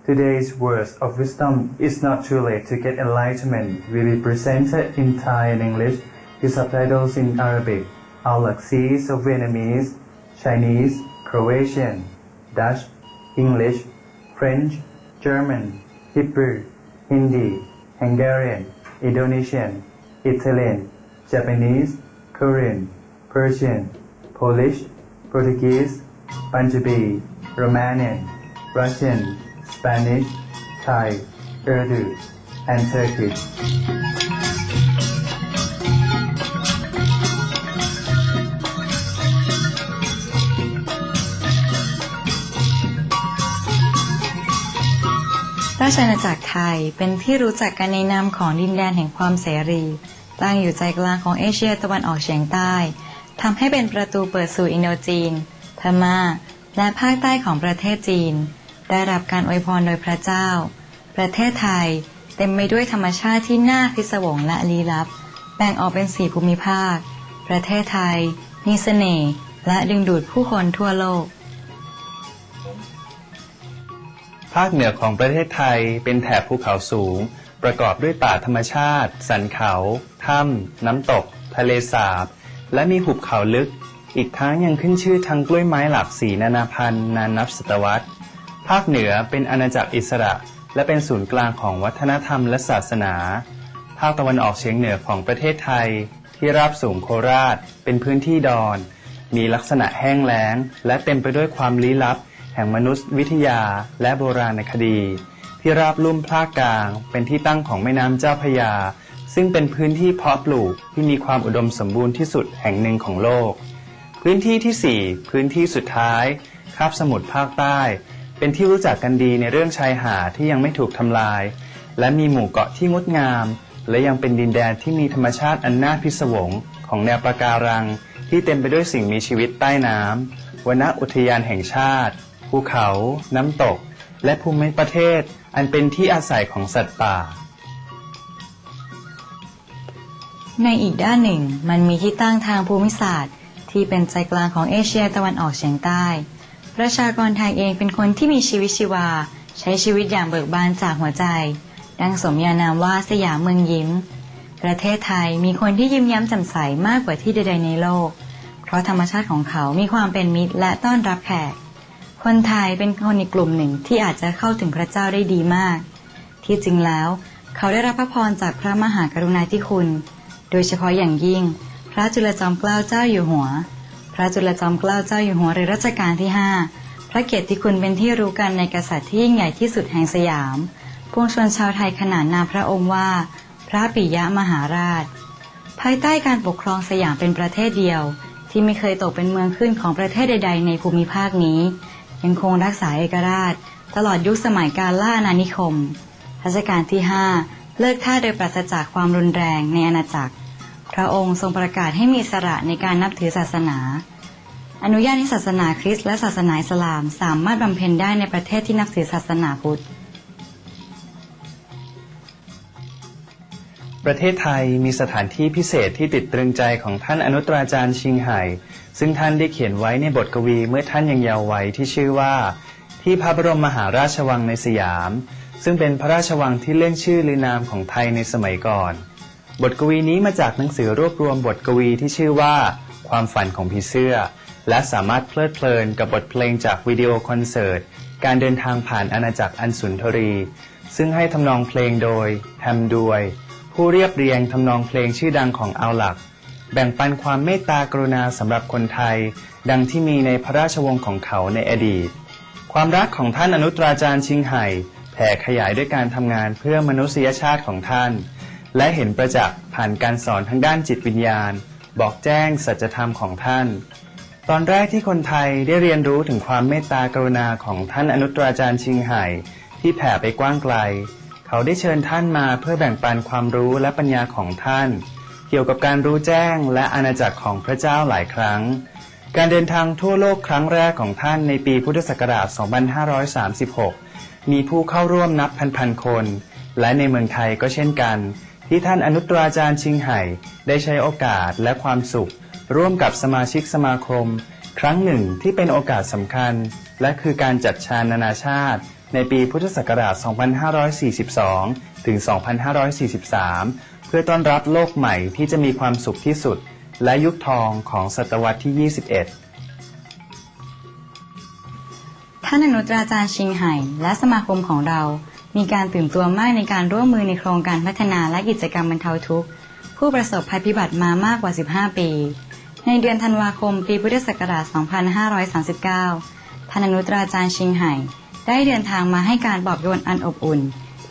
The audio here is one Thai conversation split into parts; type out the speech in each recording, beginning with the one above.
Today's words of wisdom is not too late to get enlightenment will be presented in Thai and English with subtitles in Arabic, Aulak series of Vietnamese, Chinese, Croatian, Dutch, English, French, German, Hebrew, Hindi, Hungarian, Indonesian, Italian, Japanese, Korean, Persian, Polish, Portuguese, Punjabi, Romanian, Russian, Spanish, Thai, Urdu, and Turkish. ราชอาณาจักรไทยเป็นที่รู้จักกันในนามของดินแดนแห่งความเสรีตั้งอยู่ใจกลางของเอเชียตะวันออกเฉียงใต้ทำให้เป็นประตูเปิดสู่อินโดจีนพม่าและภาคใต้ของประเทศจีนได้รับการอวยพรโดยพระเจ้าประเทศไทยเต็มไปด้วยธรรมชาติที่น่าพิศวงและลี้ลับแบ่งออกเป็น4ภูมิภาคประเทศไทยมีเสน่ห์และดึงดูดผู้คนทั่วโลกภาคเหนือของประเทศไทยเป็นแถบภูเขาสูงประกอบด้วยป่าธรรมชาติสันเขาถ้ำน้ำตกทะเลสาบและมีหุบเขาลึกอีกทั้งยังขึ้นชื่อทางกล้วยไม้หลากสีนานาพันธุ์นานนับศตวรรษภาคเหนือเป็นอาณาจักรอิสระและเป็นศูนย์กลางของวัฒนธรรมและศาสนาภาคตะวันออกเฉียงเหนือของประเทศไทยที่ราบสูงโคราชเป็นพื้นที่ดอนมีลักษณะแห้งแล้งและเต็มไปด้วยความลี้ลับแห่งมนุษยวิทยาและโบราณคดีที่ราบลุ่มภาคกลางเป็นที่ตั้งของแม่น้ำเจ้าพระยาซึ่งเป็นพื้นที่เพาะปลูกที่มีความอุดมสมบูรณ์ที่สุดแห่งหนึ่งของโลกพื้นที่ที่4พื้นที่สุดท้ายคาบสมุทรภาคใต้เป็นที่รู้จักกันดีในเรื่องชายหาดที่ยังไม่ถูกทำลายและมีหมู่เกาะที่งดงามและยังเป็นดินแดนที่มีธรรมชาติอันน่าพิศวงของแนวปะการังที่เต็มไปด้วยสิ่งมีชีวิตใต้น้ำวนอุทยานแห่งชาติภูเขาน้ำตกและภูมิประเทศอันเป็นที่อาศัยของสัตว์ป่าในอีกด้านหนึ่งมันมีที่ตั้งทางภูมิศาสตร์ที่เป็นใจกลางของเอเชียตะวันออกเฉียงใต้ประชากรไทยเองเป็นคนที่มีชีวิตชีวาใช้ชีวิตอย่างเบิกบานจากหัวใจดังสมญานามว่าสยามเมืองยิ้มประเทศไทยมีคนที่ยิ้มแย้มแจ่มใสมากกว่าที่ใดๆในโลกเพราะธรรมชาติของเขามีความเป็นมิตรและต้อนรับแขกคนไทยเป็นคนอีกกลุ่มหนึ่งที่อาจจะเข้าถึงพระเจ้าได้ดีมากที่จริงแล้วเขาได้รับพระพรจากพระมหากรุณาธิคุณโดยเฉพาะอย่างยิ่งพระจุลจอมเกล้าเจ้าอยู่หัวพระจุลจอมเกล้าเจ้าอยู่หัวหรือรัชกาลที่5พระเกียรติคุณเป็นที่รู้กันในกษัตริย์ที่ยิ่งใหญ่ที่สุดแห่งสยามปวงชนชาวไทยขนานนามพระองค์ว่าพระปิยมหาราชภายใต้การปกครองสยามเป็นประเทศเดียวที่ไม่เคยตกเป็นเมืองขึ้นของประเทศใดๆในภูมิภาคนี้ยังคงรักษาเอกราชตลอดยุคสมัยการล่าอาณานิคมรัชกาลที่5เลิกทาสโดยปราศจากความรุนแรงในอาณาจักรพระองค์ทรงประกาศให้มีอิสระในการนับถือศาสนาอนุญาตให้ศาสนาคริสต์และศาสนาอิสลามสามารถบำเพ็ญได้ในประเทศที่นับถือศาสนาพุทธประเทศไทยมีสถานที่พิเศษที่ติดตรึงใจของท่านอนุตราจารย์ชิงไห่ซึ่งท่านได้เขียนไว้ในบทกวีเมื่อท่านยังเยาว์วัยที่ชื่อว่าที่พระบรมมหาราชวังในสยามซึ่งเป็นพระราชวังที่เลื่องชื่อลือนามของไทยในสมัยก่อนบทกวีนี้มาจากหนังสือรวบรวมบทกวีที่ชื่อว่าความฝันของผีเสื้อและสามารถเพลิดเพลินกับบทเพลงจากวิดีโอคอนเสิร์ตการเดินทางผ่านอาณาจักรอันสุนทรีซึ่งให้ทำนองเพลงโดยแฮมดวยผู้เรียบเรียงทำนองเพลงชื่อดังของอัลลักแบ่งปันความเมตตากรุณาสำหรับคนไทยดังที่มีในพระราชวงศ์ของเขาในอดีตความรักของท่านอนุตราจารย์ชิงไห่แผ่ขยายด้วยการทำงานเพื่อมนุษยชาติของท่านและเห็นประจักษ์ผ่านการสอนทางด้านจิตวิญญาณบอกแจ้งสัจธรรมของท่านตอนแรกที่คนไทยได้เรียนรู้ถึงความเมตตากรุณาของท่านอนุตราจารย์ชิงไห่ที่แผ่ไปกว้างไกลเขาได้เชิญท่านมาเพื่อแบ่งปันความรู้และปัญญาของท่านเกี่ยวกับการรู้แจ้งและอาณาจักรของพระเจ้าหลายครั้งการเดินทางทั่วโลกครั้งแรกของท่านในปีพุทธศักราช 2536 มีผู้เข้าร่วมนับพันๆคนและในเมืองไทยก็เช่นกันที่ท่านอนุตราจารย์ชิงไห่ได้ใช้โอกาสและความสุขร่วมกับสมาชิกสมาคมครั้งหนึ่งที่เป็นโอกาสสำคัญและคือการจัดฌานนานาชาติ ในปีพุทธศักราช 2542 ถึง 2543 เพื่อต้อนรับโลกใหม่ที่จะมีความสุขที่สุดและยุคทองของศตวรรษที่ 21 ท่านอนุตราจารย์ชิงไห่และสมาคมของเรามีการตื่นตัวมากในการร่วมมือในโครงการพัฒนาและกิจกรรมบรรเทาทุกข์ผู้ประสบภัยพิบัติมามากกว่า 15 ปี ในเดือนธันวาคมปีพุทธศักราช 2539 ท่านอนุตราจารย์ชิงไห่ได้เดินทางมาให้การปลอบโยนอันอบอุ่น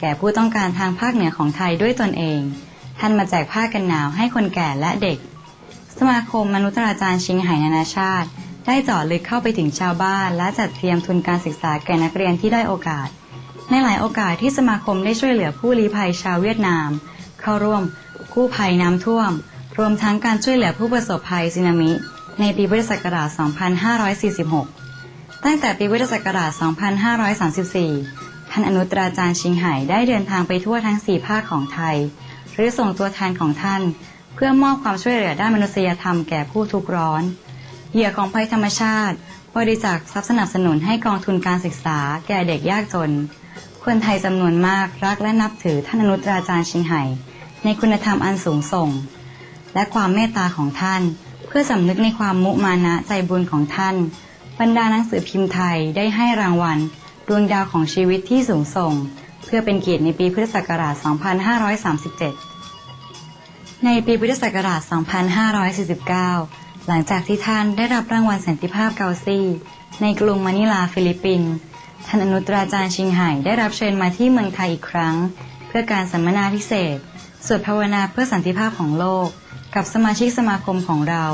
แก่ผู้ต้องการทางภาคเหนือของไทยด้วยตนเองท่านมาแจกผ้ากันหนาวให้คนแก่และเด็กสมาคมอนุตราจารย์ชิงไห่นานาชาติได้เจาะลึกเข้าไปถึงชาวบ้านและจัดเตรียมทุนการศึกษาแก่นักเรียนที่ได้อยโอกาสในหลายโอกาสที่สมาคมได้ช่วยเหลือผู้ลี้ภัยชาวเวียดนามเข้าร่วมกู้ภัยน้ำท่วมรวมทั้งการช่วยเหลือผู้ประสบภัยสึนามิในปีพุทธศักราช 2546 ตั้งแต่ปีพุทธศักราช 2534 ท่านอนุตราจารย์ชิงไห่ได้เดินทางไปทั่วทั้ง 4 ภาคของไทยหรือส่งตัวแทนของท่านเพื่อมอบความช่วยเหลือด้านมนุษยธรรมแก่ผู้ทุกข์ร้อนเหยื่อของภัยธรรมชาติบริจาคทรัพย์สนับสนุนให้กองทุนการศึกษาแก่เด็กยากจนคนไทยจำนวนมากรักและนับถือท่านอนุตราจารย์ชิงไห่ในคุณธรรมอันสูงส่งและความเมตตาของท่านเพื่อสำนึกในความมุมานะใจบุญของท่านบรรดาหนังสือพิมพ์ไทยได้ให้รางวัลดวงดาวของชีวิตที่สูงส่งเพื่อเป็นเกียรติในปีพุทธศักราช 2537 ในปีพุทธศักราช 2549 หลังจากที่ท่านได้รับรางวัลสันติภาพเกาซีในกรุงมะนิลาฟิลิปปินส์ท่านอนุตราจารย์ชิงไห่ได้รับเชิญมาที่เมืองไทยอีกครั้งเพื่อการสัมมนาพิเศษสวดภาวนาเพื่อสันติภาพของโลกกับสมาชิกสมาคมของเรา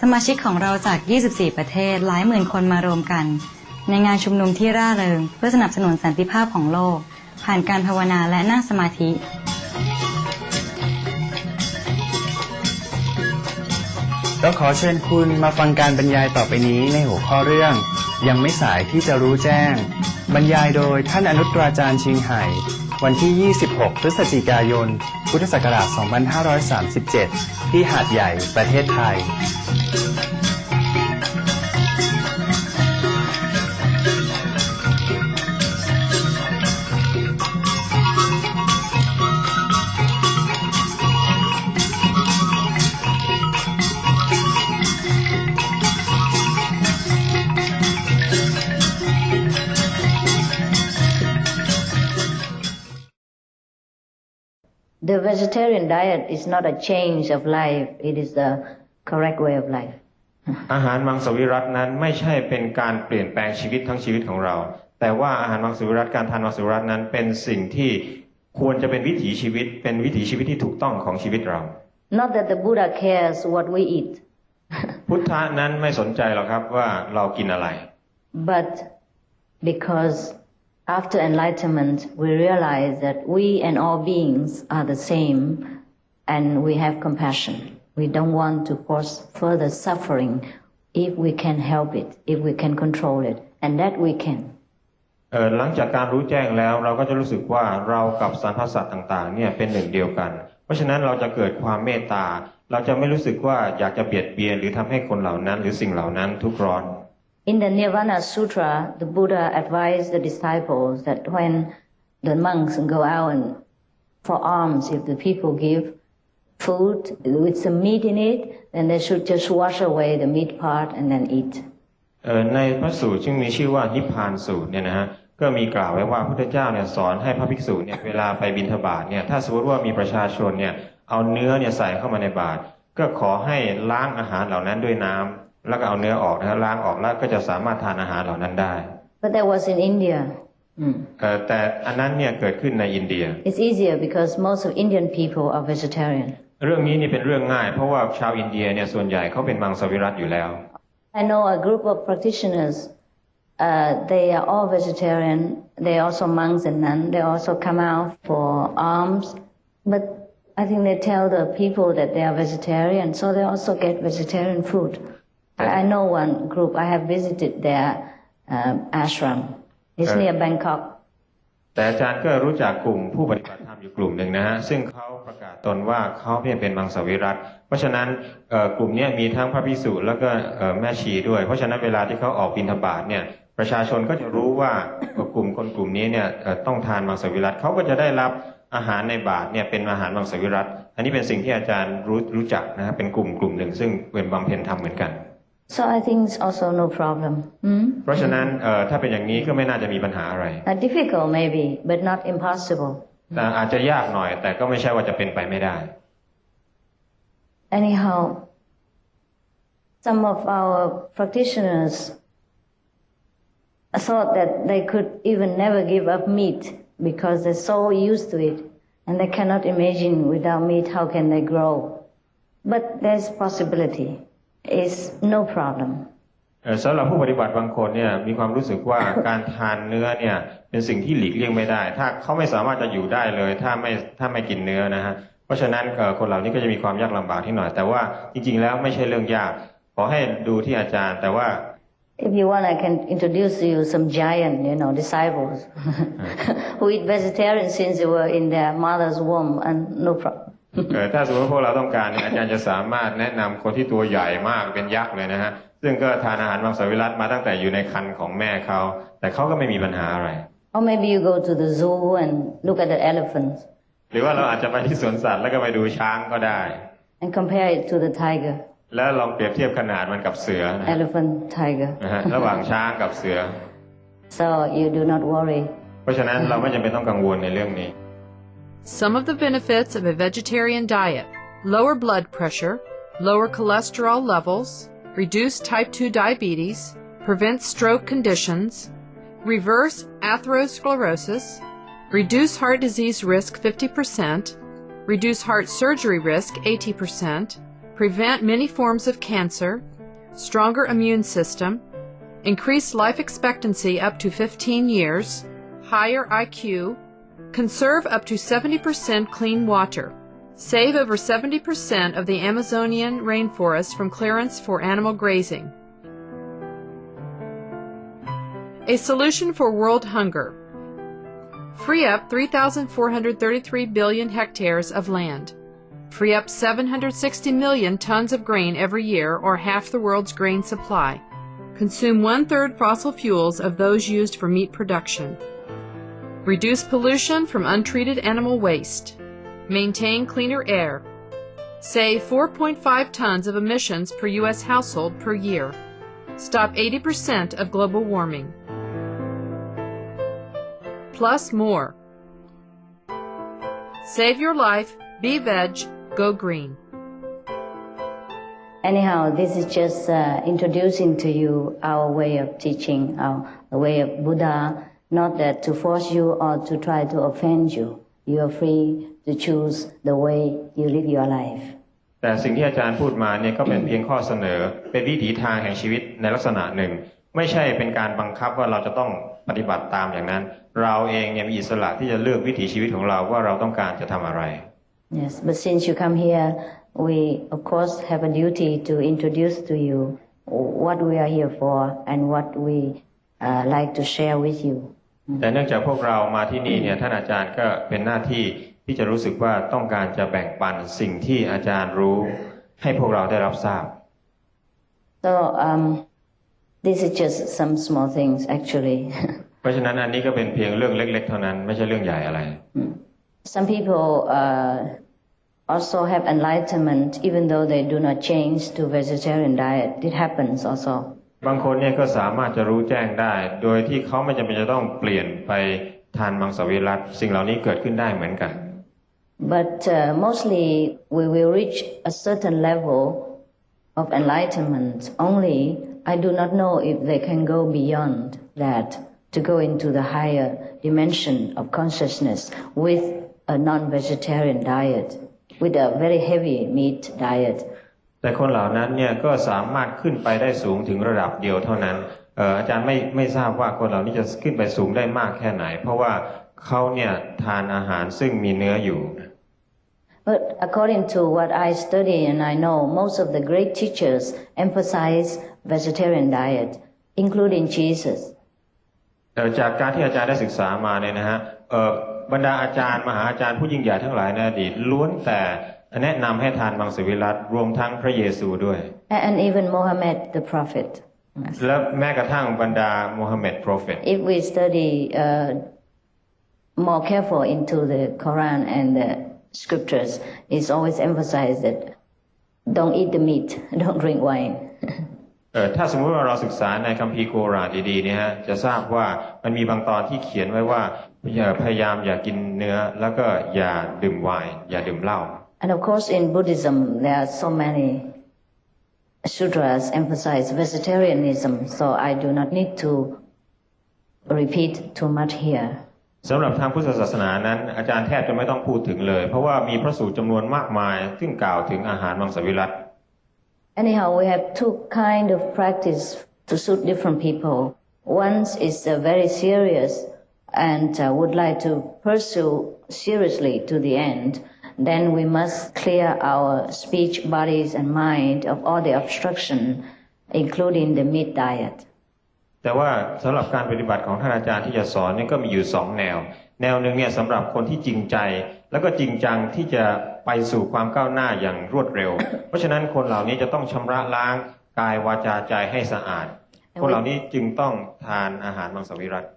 สมาชิกของเราจาก 24 ประเทศหลายหมื่นคนมารวมกันในงานชุมนุมที่ร่าเริงเพื่อสนับสนุนสันติภาพของโลกผ่านการภาวนาและนั่งสมาธิก็ขอเชิญคุณมาฟังการบรรยายต่อไปนี้ในหัวข้อเรื่องยังไม่สายที่จะรู้แจ้งบรรยายโดยท่านอนุตราจารย์ชิงไห่วันที่ 26 พฤศจิกายน พุทธศักราช 2537 ที่หาดใหญ่ ประเทศไทยThe vegetarian diet is not a change of life, it is the correct way of life. อาหารมังสวิรัตินั้นไม่ใช่เป็นการเปลี่ยนแปลงชีวิตทั้งชีวิตของเรา แต่ว่าอาหารมังสวิรัติการทานมังสวิรัตินั้นเป็นสิ่งที่ควรจะเป็นวิถีชีวิตเป็นวิถีชีวิตที่ถูกต้องของชีวิตเรา Not that the Buddha cares what we eat. พุทธะนั้นไม่สนใจหรอกครับว่าเรากินอะไร But because after enlightenment we realize that we and all beings are the same and we have compassion. We don't want to cause further suffering if we can help it, if we can control it, and that we can. หลังจากการรู้แจ้งแล้วเราก็จะรู้สึกว่าเรากับสรรพสัตว์ต่างๆเนี่ยเป็นหนึ่งเดียวกันเพราะฉะนั้นเราจะเกิดความเมตตาเราจะไม่รู้สึกว่าอยากจะเบียดเบียนหรือทำให้คนเหล่านั้นหรือสิ่งเหล่านั้นทุกข์ร้อน In the Nirvana Sutra, the Buddha advised the disciples that when the monks go out and for alms, if the people give food with some meat in it, then they should just wash away the meat part and then eat. ในพระสูตรซึ่งมีชื่อว่านิพพานสูตรเนี่ยนะฮะก็มีกล่าวไว้ว่าพระพุทธเจ้าเนี่ยสอนให้พระภิกษุเนี่ยเวลาไปบิณฑบาตเนี่ยถ้าสมมติว่ามีประชาชนเนี่ยเอาเนื้อเนี่ยใส่เข้ามาในบาตรก็ขอให้ล้างอาหารเหล่านั้นด้วยน้ำแล้วก็เอาเนื้อออกนะล้างออกแล้วก็จะสามารถทานอาหารเหล่านั้นได้ But that was in India. แต่อันนั้นเนี่ยเกิดขึ้นในอินเดีย It's easier because most of Indian people are vegetarian. เรื่องนี้นี่เป็นเรื่องง่ายเพราะว่าชาวอินเดียเนี่ยส่วนใหญ่เขาเป็นมังสวิรัติอยู่แล้ว I know a group of practitioners. They are all vegetarian. They are also monks and nuns. They also come out for alms. But I think they tell the people that they are vegetarian, so they also get vegetarian food. I know one group. I have visited their ashram. It's near Bangkok. แต่อาจารย์ก็รู้จักกลุ่มผู้ปฏิบัติธรรมอยู่กลุ่มหนึ่งนะฮะซึ่งเขาประกาศตนว่าเขาเป็นมังสวิรัติเพราะฉะนั้นกลุ่มนี้มีทั้งพระภิกษุแล้วก็แม่ชีด้วยเพราะฉะนั้นเวลาที่เขาออกบิณฑบาตเนี่ย ประชาชนก็จะรู้ว่ากลุ่มคนกลุ่มนี้เนี่ยต้องทานมังสวิรัติเขาก็จะได้รับอาหารในบาตรเนี่ยเป็นอาหารมังสวิรัติอันนี้เป็นสิ่งที่อาจารย์รู้จักนะครับเป็นกลุ่มหนึ่งซึ่งเป็นบำเพ็ญธรรมเหมือนกัน So I think it's also no problem. เพราะฉะนั้นถ้าเป็นอย่างนี้ก็ไม่น่าจะมีปัญหาอะไร Difficult maybe, but not impossible. แต่อาจจะยากหน่อยแต่ก็ไม่ใช่ว่าจะเป็นไปไม่ได้ Anyhow, some of our practitioners thought that they could even never give up meat because they're so used to it and they cannot imagine without meat how can they grow. But there's possibility. It's no problem. สำหรับผู้ปฏิบัติบางคนเนี่ยมีความรู้สึกว่า การทานเนื้อเนี่ยเป็นสิ่งที่หลีกเลี่ยงไม่ได้ถ้าเขาไม่สามารถจะอยู่ได้เลยถ้าไม่กินเนื้อนะฮะเพราะฉะนั้นคนเหล่านี้ก็จะมีความยากลำบากที่หน่อยแต่ว่าจริงๆแล้วไม่ใช่เรื่องยากขอให้ดูที่อาจารย์แต่ว่า If you want, I can introduce you some giant, disciples who eat vegetarian since they were in their mother's womb, and no problem. ถ้าสมมติพวกเราต้องการอาจารย์จะสามารถแนะนำคนที่ตัวใหญ่มากเป็นยักษ์เลยนะฮะซึ่งก็ทานอาหารมังสวิรัติมาตั้งแต่อยู่ในครรภ์ของแม่เขาแต่เขาก็ไม่มีปัญหาอะไร Or maybe you go to the zoo and look at the elephants. หรือว่าเราอาจจะไปที่สวนสัตว์แล้วก็ไปดูช้างก็ได้ And compare it to the tiger. แล้วลองเปรียบเทียบขนาดมันกับเสือนะ Elephant, tiger. นะฮะระหว่างช้างกับเสือ So you do not worry. เพราะฉะนั้นเราไม่จำเป็นต้องกังวลในเรื่องนี้ Some of the benefits of a vegetarian diet: lower blood pressure, lower cholesterol levels, reduce type 2 diabetes, prevent stroke conditions, reverse atherosclerosis, reduce heart disease risk 50%, reduce heart surgery risk 80%, prevent many forms of cancer, stronger immune system, increase life expectancy up to 15 years, higher IQ, conserve up to 70% clean water, save over 70% of the Amazonian rainforest from clearance for animal grazing. A solution for world hunger: free up 3,433 billion hectares of land. Free up 760 million tons of grain every year, or half the world's grain supply. Consume 1/3 fossil fuels of those used for meat production. Reduce pollution from untreated animal waste. Maintain cleaner air. Save 4.5 tons of emissions per U.S. household per year. Stop 80% of global warming. Plus more. Save your life, be veg, go green. Anyhow, this is just introducing to you our way of teaching, our way of Buddha, not that to force you or to try to offend you. You are free to choose the way you live your life. แต่สิ่งที่อาจารย์พูดมาเนี่ยก็เป็นเพียงข้อเสนอเป็นวิถีทางแห่งชีวิตในลักษณะหนึ่งไม่ใช่เป็นการบังคับว่าเราจะต้องปฏิบัติตามอย่างนั้นเราเองเนี่ยมีอิสระที่จะเลือกวิถีชีวิตของเราว่าเราต้องการจะทำอะไร Yes, but since you come here, we of course have a duty to introduce to you what we are here for and what we like to share with you. แต่เนื่องจากพวกเรามาที่นี่เนี่ยท่านอาจารย์ก็เป็นหน้าที่ที่จะรู้สึกว่าต้องการจะแบ่งปันสิ่งที่อาจารย์รู้ให้พวกเราได้รับทราบ So this is just some small things actually. เพราะฉะนั้นอันนี้ก็เป็นเพียงเรื่องเล็กๆเท่านั้นไม่ใช่เรื่องใหญ่อะไร Some people also have enlightenment even though they do not change to vegetarian diet. It happens also. บางคนเนี่ยก็สามารถจะรู้แจ้งได้โดยที่เขาไม่จำเป็นจะต้องเปลี่ยนไปทานมังสวิรัติสิ่งเหล่านี้เกิดขึ้นได้เหมือนกัน But mostly we will reach a certain level of enlightenment only. I do not know if they can go beyond that to go into the higher dimension of consciousness with a non-vegetarian diet, with a very heavy meat diet. แต่คนเหล่านั้นเนี่ยก็สามารถขึ้นไปได้สูงถึงระดับเดียวเท่านั้นอาจารย์ไม่ทราบว่าคนเหล่านี้จะขึ้นไปสูงได้มากแค่ไหนเพราะว่าเขาเนี่ยทานอาหารซึ่งมีเนื้ออยู่ But according to what I study and I know, most of the great teachers emphasize vegetarian diet, including Jesus. จากการที่อาจารย์ได้ศึกษามาเนี่ยนะฮะบรรดาอาจารย์มหาอาจารย์ผู้ยิ่งใหญ่ทั้งหลายในอดีตล้วนแต่แนะนำให้ทานมังสวิรัติรวมทั้งพระเยซูด้วย And even Muhammad the prophet. และแม้กระทั่งบรรดามูฮัมหมัด prophet If we study more careful into the Quran and the scriptures, it's always emphasized that don't eat the meat, don't drink wine. ถ้าสมมุติว่าเราศึกษาในคัมภีร์โกรานดีๆเนี่ยฮะจะทราบว่ามันมีบางตอนที่เขียนไว้ว่าพยายามอย่ากินเนื้อแล้วก็อย่าดื่มไวน์อย่าดื่มเหล้า And of course, in Buddhism, there are so many sutras emphasize vegetarianism, so I do not need to repeat too much here. สำหรับทางพุทธศาสนานั้นอาจารย์แทบจะไม่ต้องพูดถึงเลยเพราะว่ามีพระสูตรจำนวนมากมายซึ่งกล่าวถึงอาหารมังสวิรัติ Anyhow, we have two kind of practice to suit different people. One is very serious and would like to pursue seriously to the end. Then we must clear our speech, bodies, and mind of all the obstruction, including the meat diet. แต่ว่าสำหรับการปฏิบัติของท่านอาจารย์ที่จะสอนนี่ก็มีอยู่สองแนวแนวหนึ่งเนี่ยสำหรับคนที่จริงใจแล้วก็จริงจังที่จะไปสู่ความก้าวหน้าอย่างรวดเร็วเพราะฉะนั้นคนเหล่านี้จะต้องชำระล้างกายวาจาใจให้สะอาดคนเหล่านี้จึงต้องทานอาหารมังสวิรัติ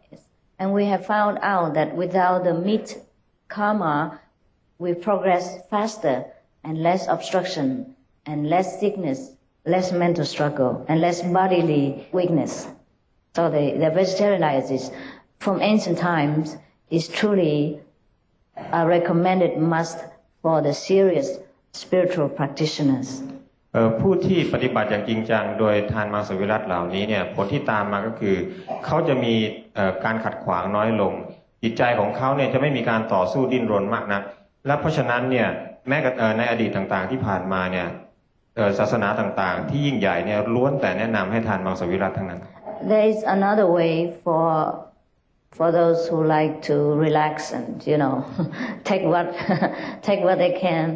And we have found out that without the meat karma, we progress faster and less obstruction and less sickness, less mental struggle, and less bodily weakness. So the vegetarian diet is, from ancient times, is truly a recommended must for the serious spiritual practitioners. ผู้ที่ปฏิบัติอย่างจริงจังโดยทานมังสวิรัติเหล่านี้เนี่ยผลที่ตามมาก็คือเขาจะมีการขัดขวางน้อยลงจิตใจของเขาเนี่ยจะไม่มีการต่อสู้ดิ้นรนมากนักและเพราะฉะนั้นเนี่ยแม้ในอดีตต่างๆที่ผ่านมาเนี่ยศาสนาต่างๆที่ยิ่งใหญ่เนี่ยล้วนแต่แนะนำให้ทานมังสวิรัติทั้งนั้น There is another way for those who like to relax and take what they can.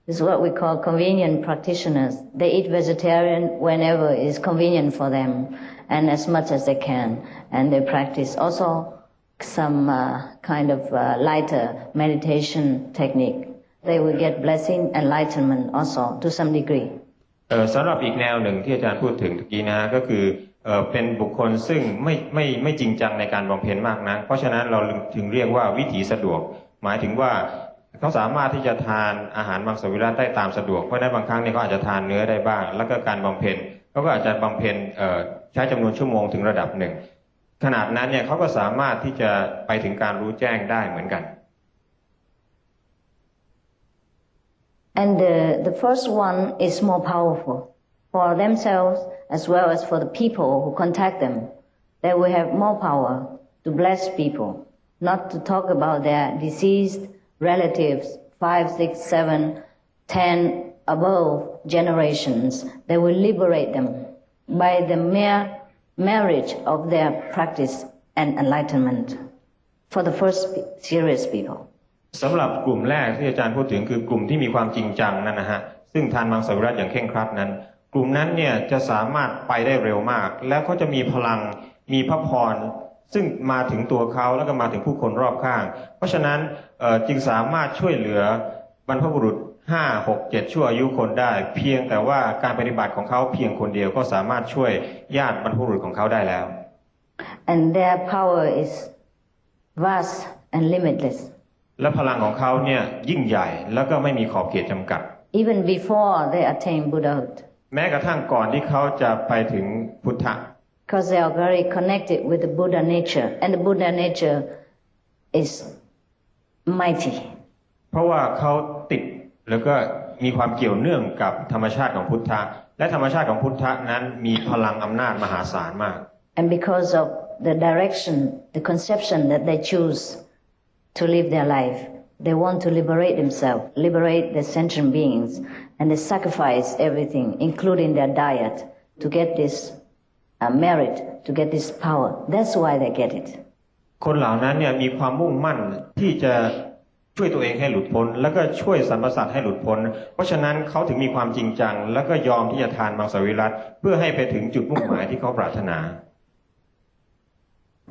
This is what we call convenient practitioners. They eat vegetarian whenever it is convenient for them and as much as they can. And they practice also some kind of lighter meditation technique. They will get blessing, enlightenment also to some degree. สำหรับอีกแนวหนึ่งที่อาจารย์พูดถึงเมื่อกี้นะก็คือเป็นบุคคลซึ่งไม่จริงจังในการบำเพ็ญมากนักเพราะฉะนั้นเราถึงเรียกว่าวิถีสะดวกหมายถึงว่าเขาสามารถที่จะทานอาหารมังสวิรัติได้ตามสะดวกเพราะในบางครั้งเนี่ยเขาอาจจะทานเนื้อได้บ้างแล้วก็การบำเพ็ญเขาก็อาจจะบำเพ็ญใช้จำนวนชั่วโมงถึงระดับหนึ่งขนาดนั้นเนี่ยเขาก็สามารถที่จะไปถึงการรู้แจ้งได้เหมือนกัน And the first one is more powerful for themselves as well as for the people who contact them. They will have more power to bless people, not to talk about their deceased relatives, 5, 6, 7, 10 above generations. They will liberate them by the mere marriage of their practice and enlightenment for the first serious people. สำหรับกลุ่มแรกที่อาจารย์พูดถึงคือกลุ่มที่มีความจริงจังนั่นนะฮะซึ่งทานมังสวิรัติอย่างเคร่งครัดนั้นกลุ่มนั้นเนี่ยจะสามารถไปได้เร็วมากแล้วเขาจะมีพลังมีพระพรซึ่งมาถึงตัวเขาแล้วก็มาถึงผู้คนรอบข้างเพราะฉะนั้นจึงสามารถช่วยเหลือบรรพบุรุษ5 6 7ชั่วอายุคนได้เพียงแต่ว่าการปฏิบัติของเขาเพียงคนเดียวก็สามารถช่วยญาติบรรพบุรุษของเขาได้แล้ว And their power is vast and limitless. และพลังของเขาเนี่ยยิ่งใหญ่แล้วก็ไม่มีขอบเขตจำกัด Even before they attain Buddhahood. แม้กระทั่งก่อนที่เขาจะไปถึงพุทธะ Because they are very connected with the Buddha nature, and the Buddha nature is mighty. เพราะว่าเขาติดแล้วก็มีความเกี่ยวเนื่องกับธรรมชาติของพุทธะและธรรมชาติของพุทธะนั้นมีพลังอำนาจมหาศาลมาก And because of the direction, the conception that they choose to live their life, they want to liberate themselves, liberate the sentient beings, and they sacrifice everything, including their diet, to get this merit, to get this power. That's why they get it. คนเหล่านั้นเนี่ยมีความมุ่งมั่นที่จะช่วยตัวเองให้หลุดพ้นแล้วก็ช่วยสรรพสัตว์ให้หลุดพ้นเพราะฉะนั้นเขาถึงมีความจริงจังแล้วก็ยอมที่จะทานมังสวิรัติเพื่อให้ไปถึงจุดมุ่งหมายที่เขาปรารถนา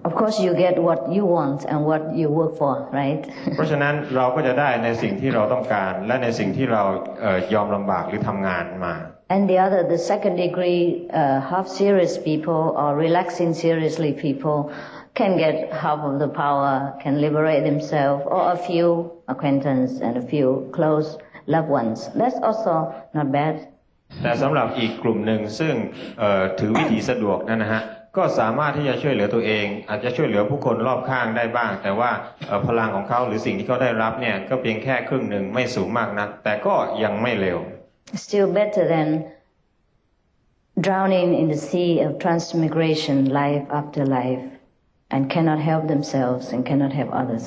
Of course, you get what you want and what you work for, right? เพราะฉะนั้นเราก็จะได้ในสิ่งที่เราต้องการและในสิ่งที่เรายอมลำบากหรือทำงานมา And the other, the second degree, half serious people or relaxing seriously people can get half of the power, can liberate themselves, or a few acquaintance and a few close loved ones. That's also not bad. แต่สำหรับอีกกลุ่มหนึ่งซึ่งถือวิธีสะดวกนั่นนะฮะก็สามารถที่จะช่วยเหลือตัวเองอาจจะช่วยเหลือผู้คนรอบข้างได้บ้างแต่ว่าพลังของเขาหรือสิ่งที่เขาได้รับเนี่ยก็เพียงแค่ครึ่งหนึ่งไม่สูงมากนักแต่ก็ยังไม่เร็ว Still better than drowning in the sea of transmigration life after life and cannot help themselves and cannot help others.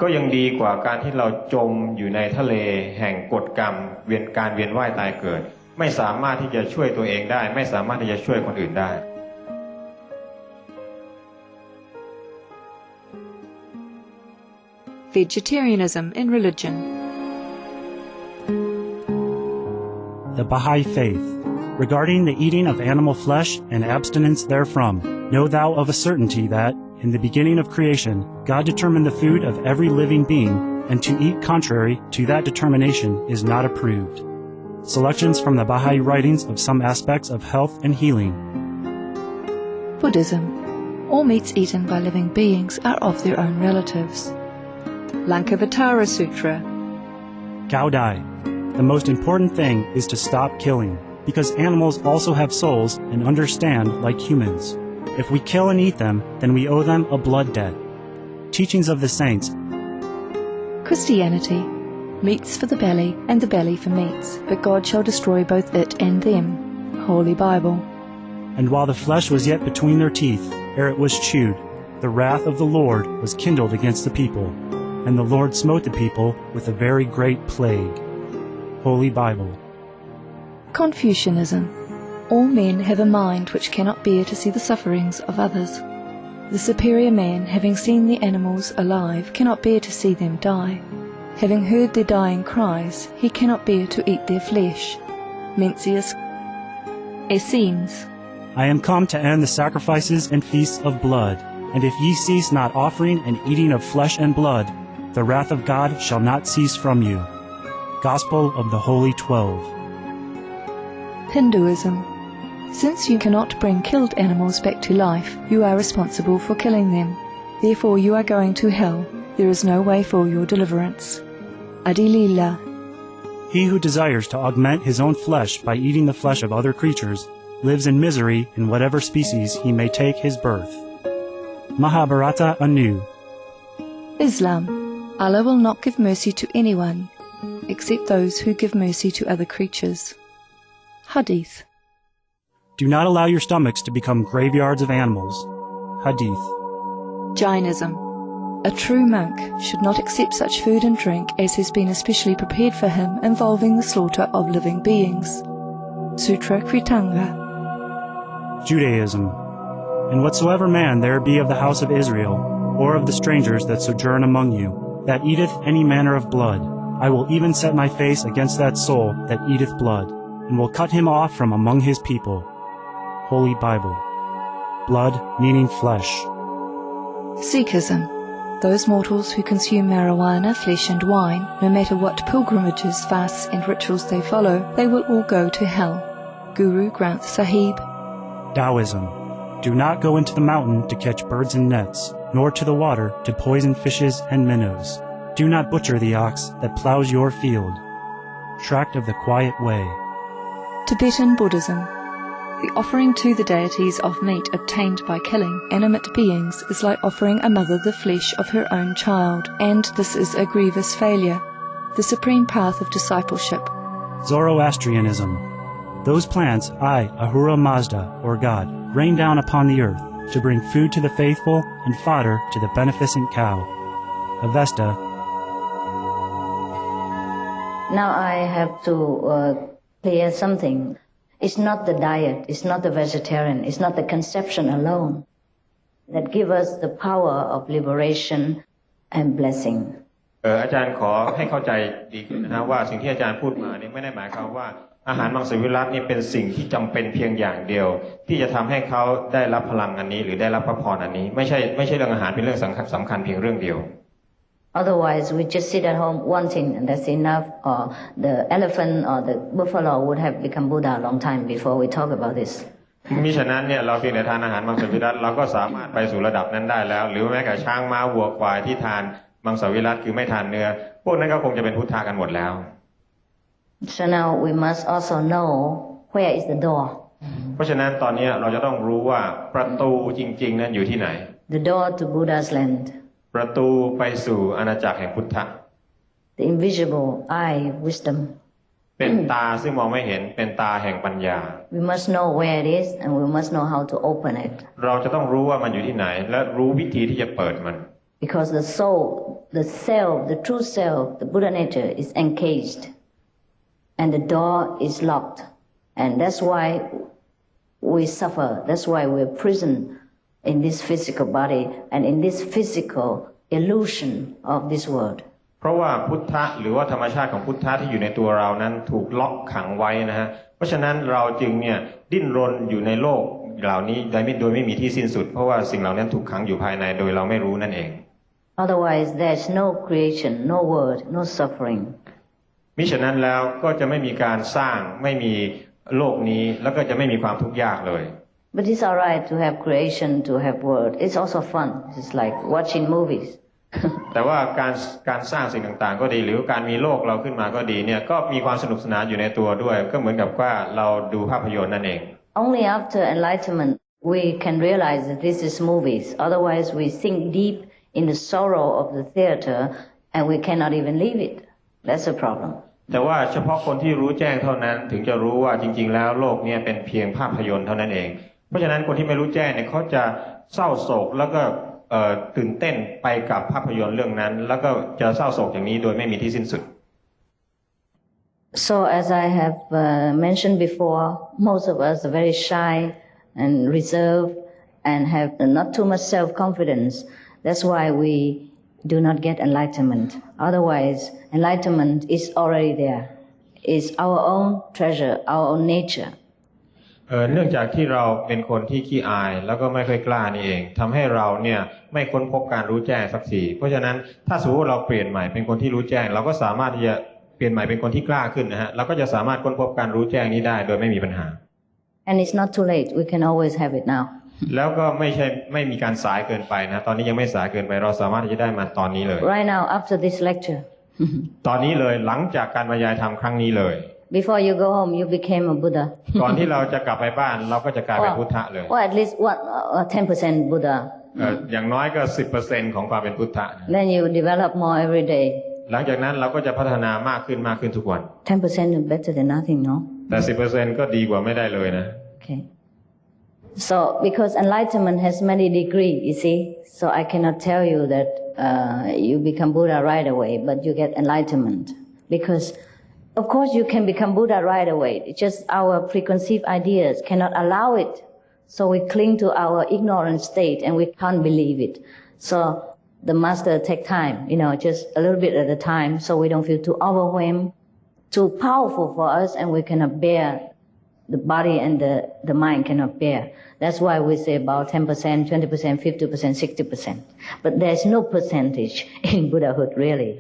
ก็ยังดีกว่าการที่เราจมอยู่ในทะเลแห่งกฎกรรมเวียนว่ายตายเกิดไม่สามารถที่จะช่วยตัวเองได้ไม่สามารถที่จะช่วยคนอื่นได้ Vegetarianism in religion. The Baha'i Faith. Regarding the eating of animal flesh and abstinence therefrom, know thou of a certainty that, in the beginning of creation, God determined the food of every living being, and to eat contrary to that determination is not approved. Selections from the Baha'i writings of some aspects of health and healing. Buddhism. All meats eaten by living beings are of their own relatives. Lankavatara Sutra. Gao Dai. The most important thing is to stop killing, because animals also have souls and understand like humans. If we kill and eat them, then we owe them a blood debt. Teachings of the Saints. Christianity. Meats for the belly, and the belly for meats, but God shall destroy both it and them. Holy Bible. And while the flesh was yet between their teeth, ere it was chewed, the wrath of the Lord was kindled against the people, and the Lord smote the people with a very great plague. Holy Bible. Confucianism. All men have a mind which cannot bear to see the sufferings of others. The superior man, having seen the animals alive, cannot bear to see them die. Having heard their dying cries, he cannot bear to eat their flesh. Mencius. Essenes. I am come to end the sacrifices and feasts of blood, and if ye cease not offering and eating of flesh and blood, the wrath of God shall not cease from you. Gospel of the Holy 12. Hinduism. Since you cannot bring killed animals back to life, you are responsible for killing them. Therefore you are going to hell. There is no way for your deliverance. Adilila. He who desires to augment his own flesh by eating the flesh of other creatures lives in misery in whatever species he may take his birth. Mahabharata anew. Islam. Allah will not give mercy to anyone, except those who give mercy to other creatures. Hadith. Do not allow your stomachs to become graveyards of animals. Hadith. Jainism. A true monk should not accept such food and drink as has been especially prepared for him involving the slaughter of living beings. Sutra Kritanga. Judaism. And whatsoever man there be of the house of Israel, or of the strangers that sojourn among you, that eateth any manner of blood, I will even set my face against that soul that eateth blood, and will cut him off from among his people. Holy Bible. Blood meaning flesh. Sikhism. Those mortals who consume marijuana, flesh and wine, no matter what pilgrimages, fasts and rituals they follow, they will all go to hell. Guru Granth Sahib. Taoism. Do not go into the mountain to catch birds and nets, nor to the water to poison fishes and minnows. Do not butcher the ox that plows your field. Tract of the Quiet Way. Tibetan Buddhism. The offering to the deities of meat obtained by killing animate beings is like offering a mother the flesh of her own child, and this is a grievous failure. The supreme path of discipleship. Zoroastrianism. Those plants I, Ahura Mazda, or God, rain down upon the earth to bring food to the faithful and fodder to the beneficent cow. Avesta. Now I have to clear something. It's not the diet, it's not the vegetarian, it's not the conception alone that gives us the power of liberation and blessing. อาจารย์ขอให้เข้าใจดีขึ้นนะว่าสิ่งที่อาจารย์พูดมานี่ไม่ได้หมายความว่าอาหารมังสวิรัตินี่เป็นสิ่งที่จำเป็นเพียงอย่างเดียวที่จะทำให้เขาได้รับพลังอันนี้หรือได้รับพระพรอันนี้ไม่ใช่เรื่องอาหารเป็นเรื่องสำคัญเพียงเรื่องเดียว Otherwise, we just sit at home wanting, and that's enough. Or the elephant or the buffalo would have become Buddha a long time before we talk about this. มิฉะนั้นเนี่ยเราเพียงแต่ทานอาหารมังสวิรัติเราก็สามารถไปสู่ระดับนั้นได้แล้วหรือแม้แต่ช้างม้าวัวควายที่ทานมังสวิรัติคือไม่ทานเนื้อพวกนั้นก็คงจะเป็นพุทธะกันหมดแล้ว So now we must also know where is the door. เพราะฉะนั้นตอนนี้เราจะต้องรู้ว่าประตูจริงๆนั้นอยู่ที่ไหน The door to Buddha's land. ประตูไปสู่อาณาจักรแห่งพุทธะ The invisible eye of wisdom. เป็นตาซึ่งมองไม่เห็นเป็นตาแห่งปัญญา We must know where it is and we must know how to open it. เราจะต้องรู้ว่ามันอยู่ที่ไหนและรู้วิธีที่จะเปิดมัน Because the soul, the self, the true self, the Buddha nature is encaged and the door is locked. And that's why we suffer. That's why we're prison in this physical body and in this physical illusion of this world. เพราะว่าพุทธะหรือว่าธรรมชาติของพุทธะที่อยู่ในตัวเรานั้นถูกล็อกขังไว้นะฮะเพราะฉะนั้นเราจึงเนี่ยดิ้นรนอยู่ในโลกเหล่านี้โดยไม่มีที่สิ้นสุดเพราะว่าสิ่งเหล่านั้นถูกขังอยู่ภายในโดยเราไม่รู้นั่นเอง Otherwise there's no creation, no word, no suffering. มิฉะนั้นแล้วก็จะไม่มีการสร้างไม่มีโลกนี้แล้วก็จะไม่มีความทุกข์ยากเลย But it's alright to have creation, to have word. It's also fun. It's like watching movies. แต่ว่าการสร้างสิ่งต่างๆก็ดีหรือการมีโลกเราขึ้นมาก็ดีเนี่ยก็มีความสนุกสนานอยู่ในตัวด้วยก็เหมือนกับว่าเราดูภาพยนตร์นั่นเอง Only after enlightenment we can realize that this is movies. Otherwise we sink deep in the sorrow of the theater and we cannot even leave it. That's a problem. แต่ว่าเฉพาะคนที่รู้แจ้งเท่านั้นถึงจะรู้ว่าจริงๆแล้วโลกนี้เป็นเพียงภาพยนตร์เท่านั้นเองเพราะฉะนั้นคนที่ไม่รู้แจ้งเนี่ยเขาจะเศร้าโศกแล้วก็ตื่นเต้นไปกับภาพยนตร์เรื่องนั้นแล้วก็จะเศร้าโศกอย่างนี้โดยไม่มีที่สิ้นสุด So as I have mentioned before, most of us are very shy and reserved and have not too much self-confidence. That's why we do not get enlightenment. Otherwise, enlightenment is already there. It's our own treasure, our own nature. เนื่องจากที่เราเป็นคนที่ขี้อายแล้วก็ไม่ค่อยกล้านี่เองทำให้เราเนี่ยไม่ค้นพบการรู้แจ้งสักทีเพราะฉะนั้นถ้าสมมติว่าเราเปลี่ยนใหม่เป็นคนที่รู้แจ้งเราก็สามารถที่จะเปลี่ยนใหม่เป็นคนที่กล้าขึ้นนะฮะเราก็จะสามารถค้นพบการรู้แจ้งนี้ได้โดยไม่มีปัญหา And it's not too late. We can always have it now. แล้วก็ไม่มีการสายเกินไปนะตอนนี้ยังไม่สายเกินไปเราสามารถที่จะได้มันตอนนี้เลย Right now, after this lecture. ตอนนี้เลยหลังจากการบรรยายธรรมครั้งนี้เลย Before you go home, you became a Buddha. ก่อนที่เราจะกลับไปบ้านเราก็จะกลายเป็นพุทธะเลย Or at least 10% Buddha. อย่างน้อยก็ 10% ของความเป็นพุทธะ Then you develop more every day. หลังจากนั้นเราก็จะพัฒนามากขึ้นทุกวัน 10% is better than nothing, no? แต่ 10% ก็ดีกว่าไม่ได้เลยนะ Okay. So because enlightenment has many degrees, you see, so I cannot tell you that you become Buddha right away, but you get enlightenment. Because of course you can become Buddha right away. It's just our preconceived ideas cannot allow it. So we cling to our ignorant state and we can't believe it. So the master take time, just a little bit at a time so we don't feel too overwhelmed, too powerful for us and we cannot bear. The body and the mind cannot bear. That's why we say about 10%, 20%, 50%, 60%. But there's no percentage in Buddhahood really.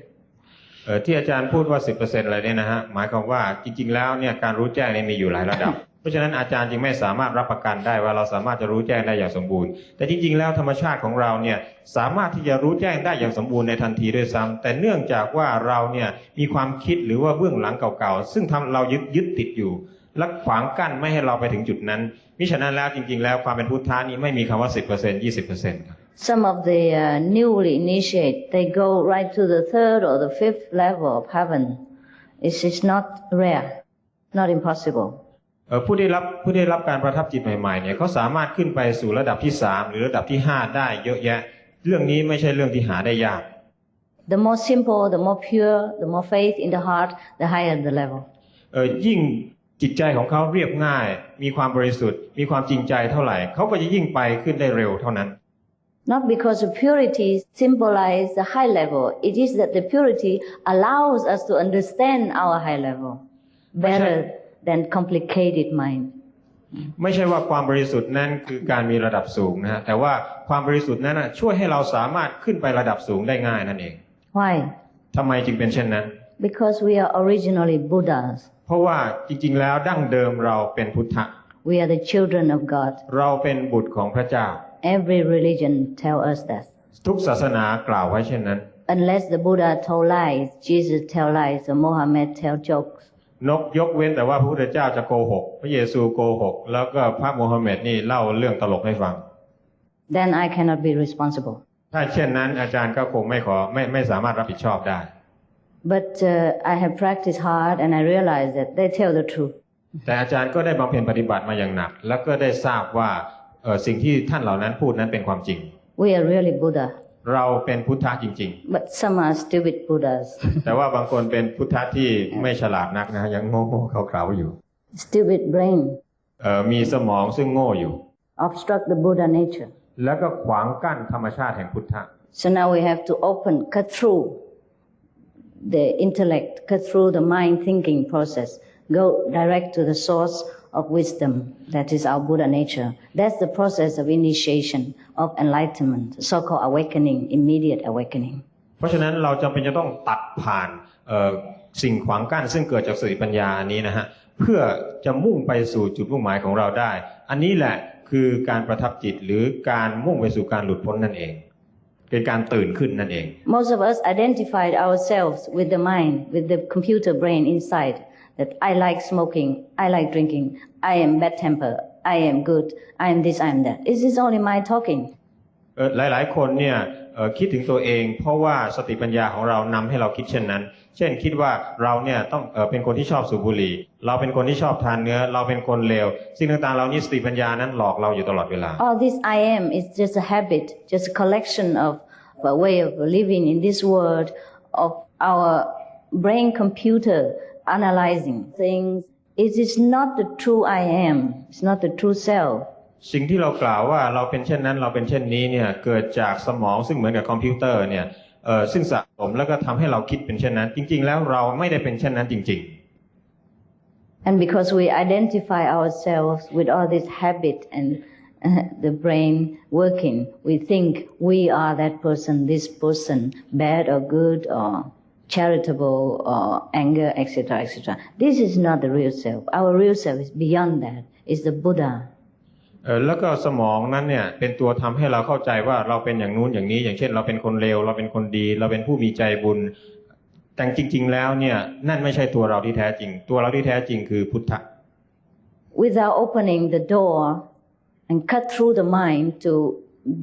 ที่อาจารย์พูดว่า 10% อะไรเนี่ยนะฮะหมายความว่าจริงๆแล้วเนี่ยการรู้แจ้งเนี่ยมีอยู่หลายระดับ เพราะฉะนั้นอาจารย์จึงไม่สามารถรับประกันได้ว่าเราสามารถจะรู้แจ้งได้อย่างสมบูรณ์แต่จริงๆแล้วธรรมชาติของเราเนี่ยสามารถที่จะรู้แจ้งได้อย่างสมบูรณ์ในทันทีด้วยซ้ำแต่เนื่องจากว่าเราเนี่ยมีความคิดหรือว่าเบื้องหลังเก่าๆซึ่งทำเรายึดติดอยู่และขวางกั้นไม่ให้เราไปถึงจุดนั้นมิฉะนั้นแล้วจริงๆแล้วความเป็นพุทธะนี้ไม่มีคำว่า 10% 20% ครับ Some of the newly initiate, they go right to the third or the fifth level of heaven. It's not rare, not impossible. ผู้ได้รับการประทับจิตใหม่ๆเนี่ยเขาสามารถขึ้นไปสู่ระดับที่3หรือระดับที่5ได้เยอะแยะเรื่องนี้ไม่ใช่เรื่องที่หาได้ยาก The more simple, the more pure, the more faith in the heart, the higher the level. ยิ่งจิตใจของเขาเรียบง่ายมีความบริสุทธิ์มีความจริงใจเท่าไหร่เขาก็จะยิ่งไปขึ้นได้เร็วเท่านั้น Not because the purity symbolize the high level. It is that the purity allows us to understand our high level better than complicated mind. ไม่ใช่ว่าความบริสุทธิ์นั้นคือการมีระดับสูงนะฮะแต่ว่าความบริสุทธิ์นั้นช่วยให้เราสามารถขึ้นไประดับสูงได้ง่ายนั่นเอง Why? ทำไมจึงเป็นเช่นนั้น Because we are originally Buddhas. เพราะว่าจริงๆแล้วดั้งเดิมเราเป็นพุทธะ We are the children of God. เราเป็นบุตรของพระเจ้า Every religion tell us that. ทุกศาสนากล่าวไว้เช่นนั้น Unless the Buddha told lies, Jesus tell lies, or Mohammed tell jokes. ยกเว้นแต่ว่าพระพุทธเจ้าจะโกหกพระเยซูโกหกแล้วก็พระโมฮัมเหม็ดนี่เล่าเรื่องตลกให้ฟัง Then I cannot be responsible. ถ้าเช่นนั้นอาจารย์ก็คงไม่สามารถรับผิดชอบได้ But I have practiced hard and I realize that they tell the truth. แต่อาจารย์ก็ได้บำเพ็ญปฏิบัติมาอย่างหนักแล้วก็ได้ทราบว่าสิ่งที่ท่านเหล่านั้นพูดนั้นเป็นความจริง We are really Buddha. เราเป็นพุทธะจริง But some are stupid Buddhas. ๆ แต่ว่าบางคนเป็นพุทธะที่ไม่ฉลาดนักนะยังโง่ๆเขาๆอยู่ Stupid brain. มีสมองซึ่งโง่อยู่ Obstruct the Buddha nature. แล้วก็ขวางกั้นธรรมชาติแห่งพุทธะ So now we have to cut through the intellect, cut through the mind thinking process, go direct to the source of wisdom, that is our Buddha nature. That's the process of initiation, of enlightenment, so-called awakening, immediate awakening. เพราะฉะนั้นเราจำเป็นจะต้องตัดผ่านสิ่งขวางกั้นซึ่งเกิดจากสติปัญญานี้นะฮะเพื่อจะมุ่งไปสู่จุดมุ่งหมายของเราได้ อันนี้แหละคือการประทับจิตหรือการมุ่งไปสู่การหลุดพ้นนั่นเองเป็นการตื่นขึ้นนั่นเอง Most of us identified ourselves with the mind, with the computer brain inside, that I like smoking, I like drinking, I am bad temper, I am good, I am this, I am that. Is this only my talking? หลายๆคนเนี่ยคิดถึงตัวเองเพราะว่าสติปัญญาของเรานำให้เราคิดเช่นนั้น เช่นคิดว่าเราเนี่ยต้องเป็นคนที่ชอบสูบบุหรี่เราเป็นคนที่ชอบทานเนื้อเราเป็นคนเลวสิ่งต่างๆเหล่านี้สติปัญญานั้นหลอกเราอยู่ตลอดเวลา All this I am is just a habit, just a collection of a way of living in this world, of our brain computer analyzing things. It is not the true I am. It's not the true self. สิ่งที่เรากล่าวว่าเราเป็นเช่นนั้นเราเป็นเช่นนี้เนี่ยเกิดจากสมองซึ่งเหมือนกับคอมพิวเตอร์เนี่ยซึ่งสะสมแล้วก็ทำให้เราคิดเป็นเช่นนั้นจริงๆแล้วเราไม่ได้เป็นเช่นนั้นจริงๆ And because we identify ourselves with all this habit and the brain working, we think we are that person, this person, bad or good or charitable or anger, etc., etc. This is not the real self. Our real self is beyond that. It's the Buddha. แล้วก็สมองนั้นเนี่ยเป็นตัวทำให้เราเข้าใจว่าเราเป็นอย่างนู้นอย่างนี้อย่างเช่นเราเป็นคนเลวเราเป็นคนดีเราเป็นผู้มีใจบุญแต่จริงๆแล้วเนี่ยนั่นไม่ใช่ตัวเราที่แท้จริงตัวเราที่แท้จริงคือพุทธะ Without opening the door and cut through the mind to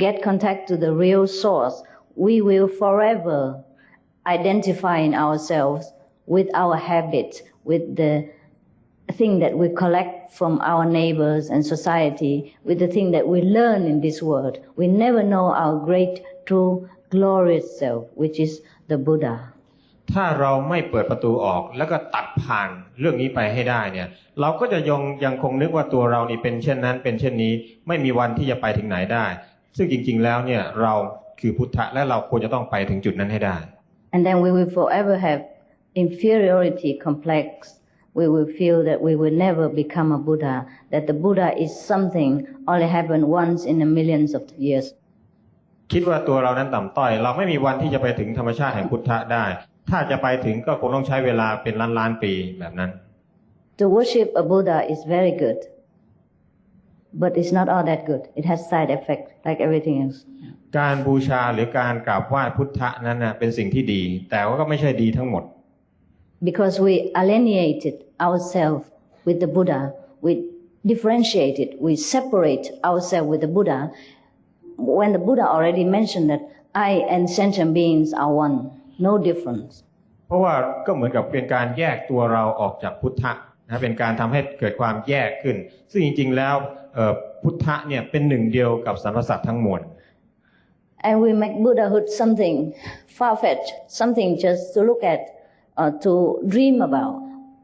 get contact to the real source, we will forever identify in ourselves with our habits, with the thing that we collect from our neighbors and society, with the thing that we learn in this world. We never know our great, true, glorious self, which is the Buddha. ถ้าเราไม่เปิดประตูออกแล้วก็ตัดผ่านเรื่องนี้ไปให้ได้เนี่ยเราก็จะยังคงนึกว่าตัวเรานี่เป็นเช่นนั้นเป็นเช่นนี้ไม่มีวันที่จะไปถึงไหนได้ซึ่งจริงๆแล้วเนี่ยเราคือพุทธะและเราควรจะต้องไปถึงจุดนั้นให้ได้ And then we will forever have inferiority complex. We will feel that we will never become a Buddha, that the Buddha is something only happened once in a millions of years. คิดว่าตัวเรานั้นต่ำต้อยเราไม่มีวันที่จะไปถึงธรรมชาติแห่งพุทธะได้ถ้าจะไปถึงก็คงต้องใช้เวลาเป็นล้านๆปีแบบนั้น To worship a Buddha is very good, but it's not all that good. It has side effect like everything else. การบูชาหรือการกราบไหว้พุทธะนั้นนะเป็นสิ่งที่ดีแต่ว่าก็ไม่ใช่ดีทั้งหมด Because we alienated ourselves with the Buddha, we differentiated, we separate ourselves with the Buddha. When the Buddha already mentioned that I and sentient beings are one, no difference. เพราะว่าก็เหมือนกับเป็นการแยกตัวเราออกจากพุทธะนะเป็นการทำให้เกิดความแยกขึ้นซึ่งจริงๆแล้วพุทธะเนี่ยเป็นหนึ่งเดียวกับสรรพสัตว์ทั้งมวล And we make Buddhahood something far-fetched, something just to look at, to dream about.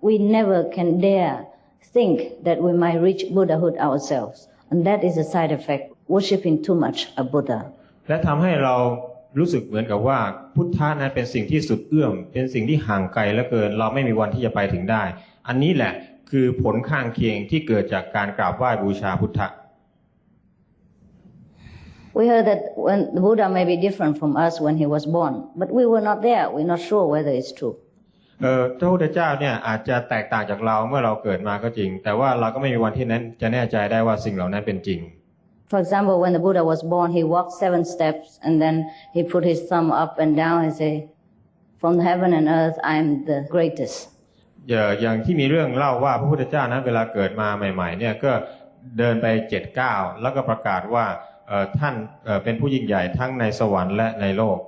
We never can dare think that we might reach Buddhahood ourselves. And that is a side effect, worshipping too much a Buddha. และทำให้เรารู้สึกเหมือนกับว่าพุทธะนั้นเป็นสิ่งที่สุดเอื้อมเป็นสิ่งที่ห่างไกลเหลือเกินเราไม่มีวันที่จะไปถึงได้อันนี้แหละคือผลข้างเคียงที่เกิดจากการกราบไหว้บูชาพุทธะ We heard that when the Buddha may be different from us when he was born, but we were not there. We're not sure whether it's true. พระพุทธเจ้าเนี่ยอาจจะแตกต่างจากเราเมื่อเราเกิดมาก็จริงแต่ว่าเราก็ไม่มีวันที่นั้นจะแน่ใจได้ว่าสิ่งเหล่านั้นเป็นจริง For example, when the Buddha was born, he walked 7 steps and then he put his thumb up and down and say, "From heaven and earth, I'm the greatest." อย่างที่มีเรื่องเล่าว่าพระพุทธเจ้านั้นเวลาเกิดมาใหม่ๆเนี่ยก็เดินไป7 ก้าวแล้วก็ประกาศว่าท่านเป็นผู้ยิ่งใหญ่ทั้งในสวรรค์และในโลก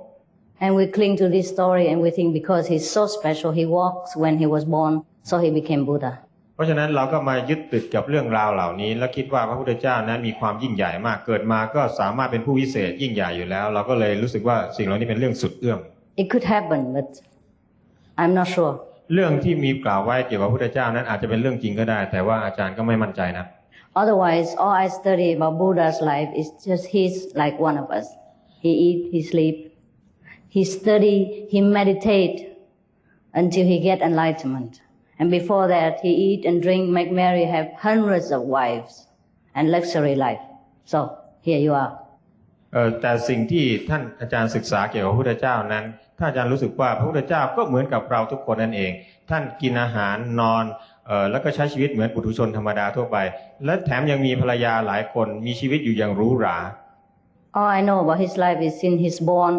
And we cling to this story and we think because he's so special, he walks when he was born, so he became Buddha. เพราะฉะนั้นเราก็มายึดติดกับเรื่องราวเหล่านี้แล้วคิดว่าพระพุทธเจ้านั้นมีความยิ่งใหญ่มากเกิดมาก็สามารถเป็นผู้วิเศษยิ่งใหญ่อยู่แล้วเราก็เลยรู้สึกว่าสิ่งเหล่านี้เป็นเรื่องสุดเอื้อม It could happen, but I'm not sure. เรื่องที่มีกล่าวไว้เกี่ยวกับพระพุทธเจ้านั้นอาจจะเป็นเรื่องจริงก็ได้แต่ว่าอาจารย์ก็ไม่มั่นใจนะ Otherwise, all I study about Buddha's life is just he's like one of us. He eat, he sleep, he study, he meditate until he get enlightenment. And before that, he eat and drink, make merry, have hundreds of wives and luxury life. So here you are. แต่สิ่งที่ท่านอาจารย์ศึกษาเกี่ยวกับพระพุทธเจ้านั้นท่านอาจารย์รู้สึกว่าพระพุทธเจ้าก็เหมือนกับเราทุกคนนั่นเองท่านกินอาหารนอนแล้วก็ใช้ชีวิตเหมือนปุถุชนธรรมดาทั่วไปและแถมยังมีภรรยาหลายคนมีชีวิตอยู่อย่างหรูหรา All I know about his life is since he's born,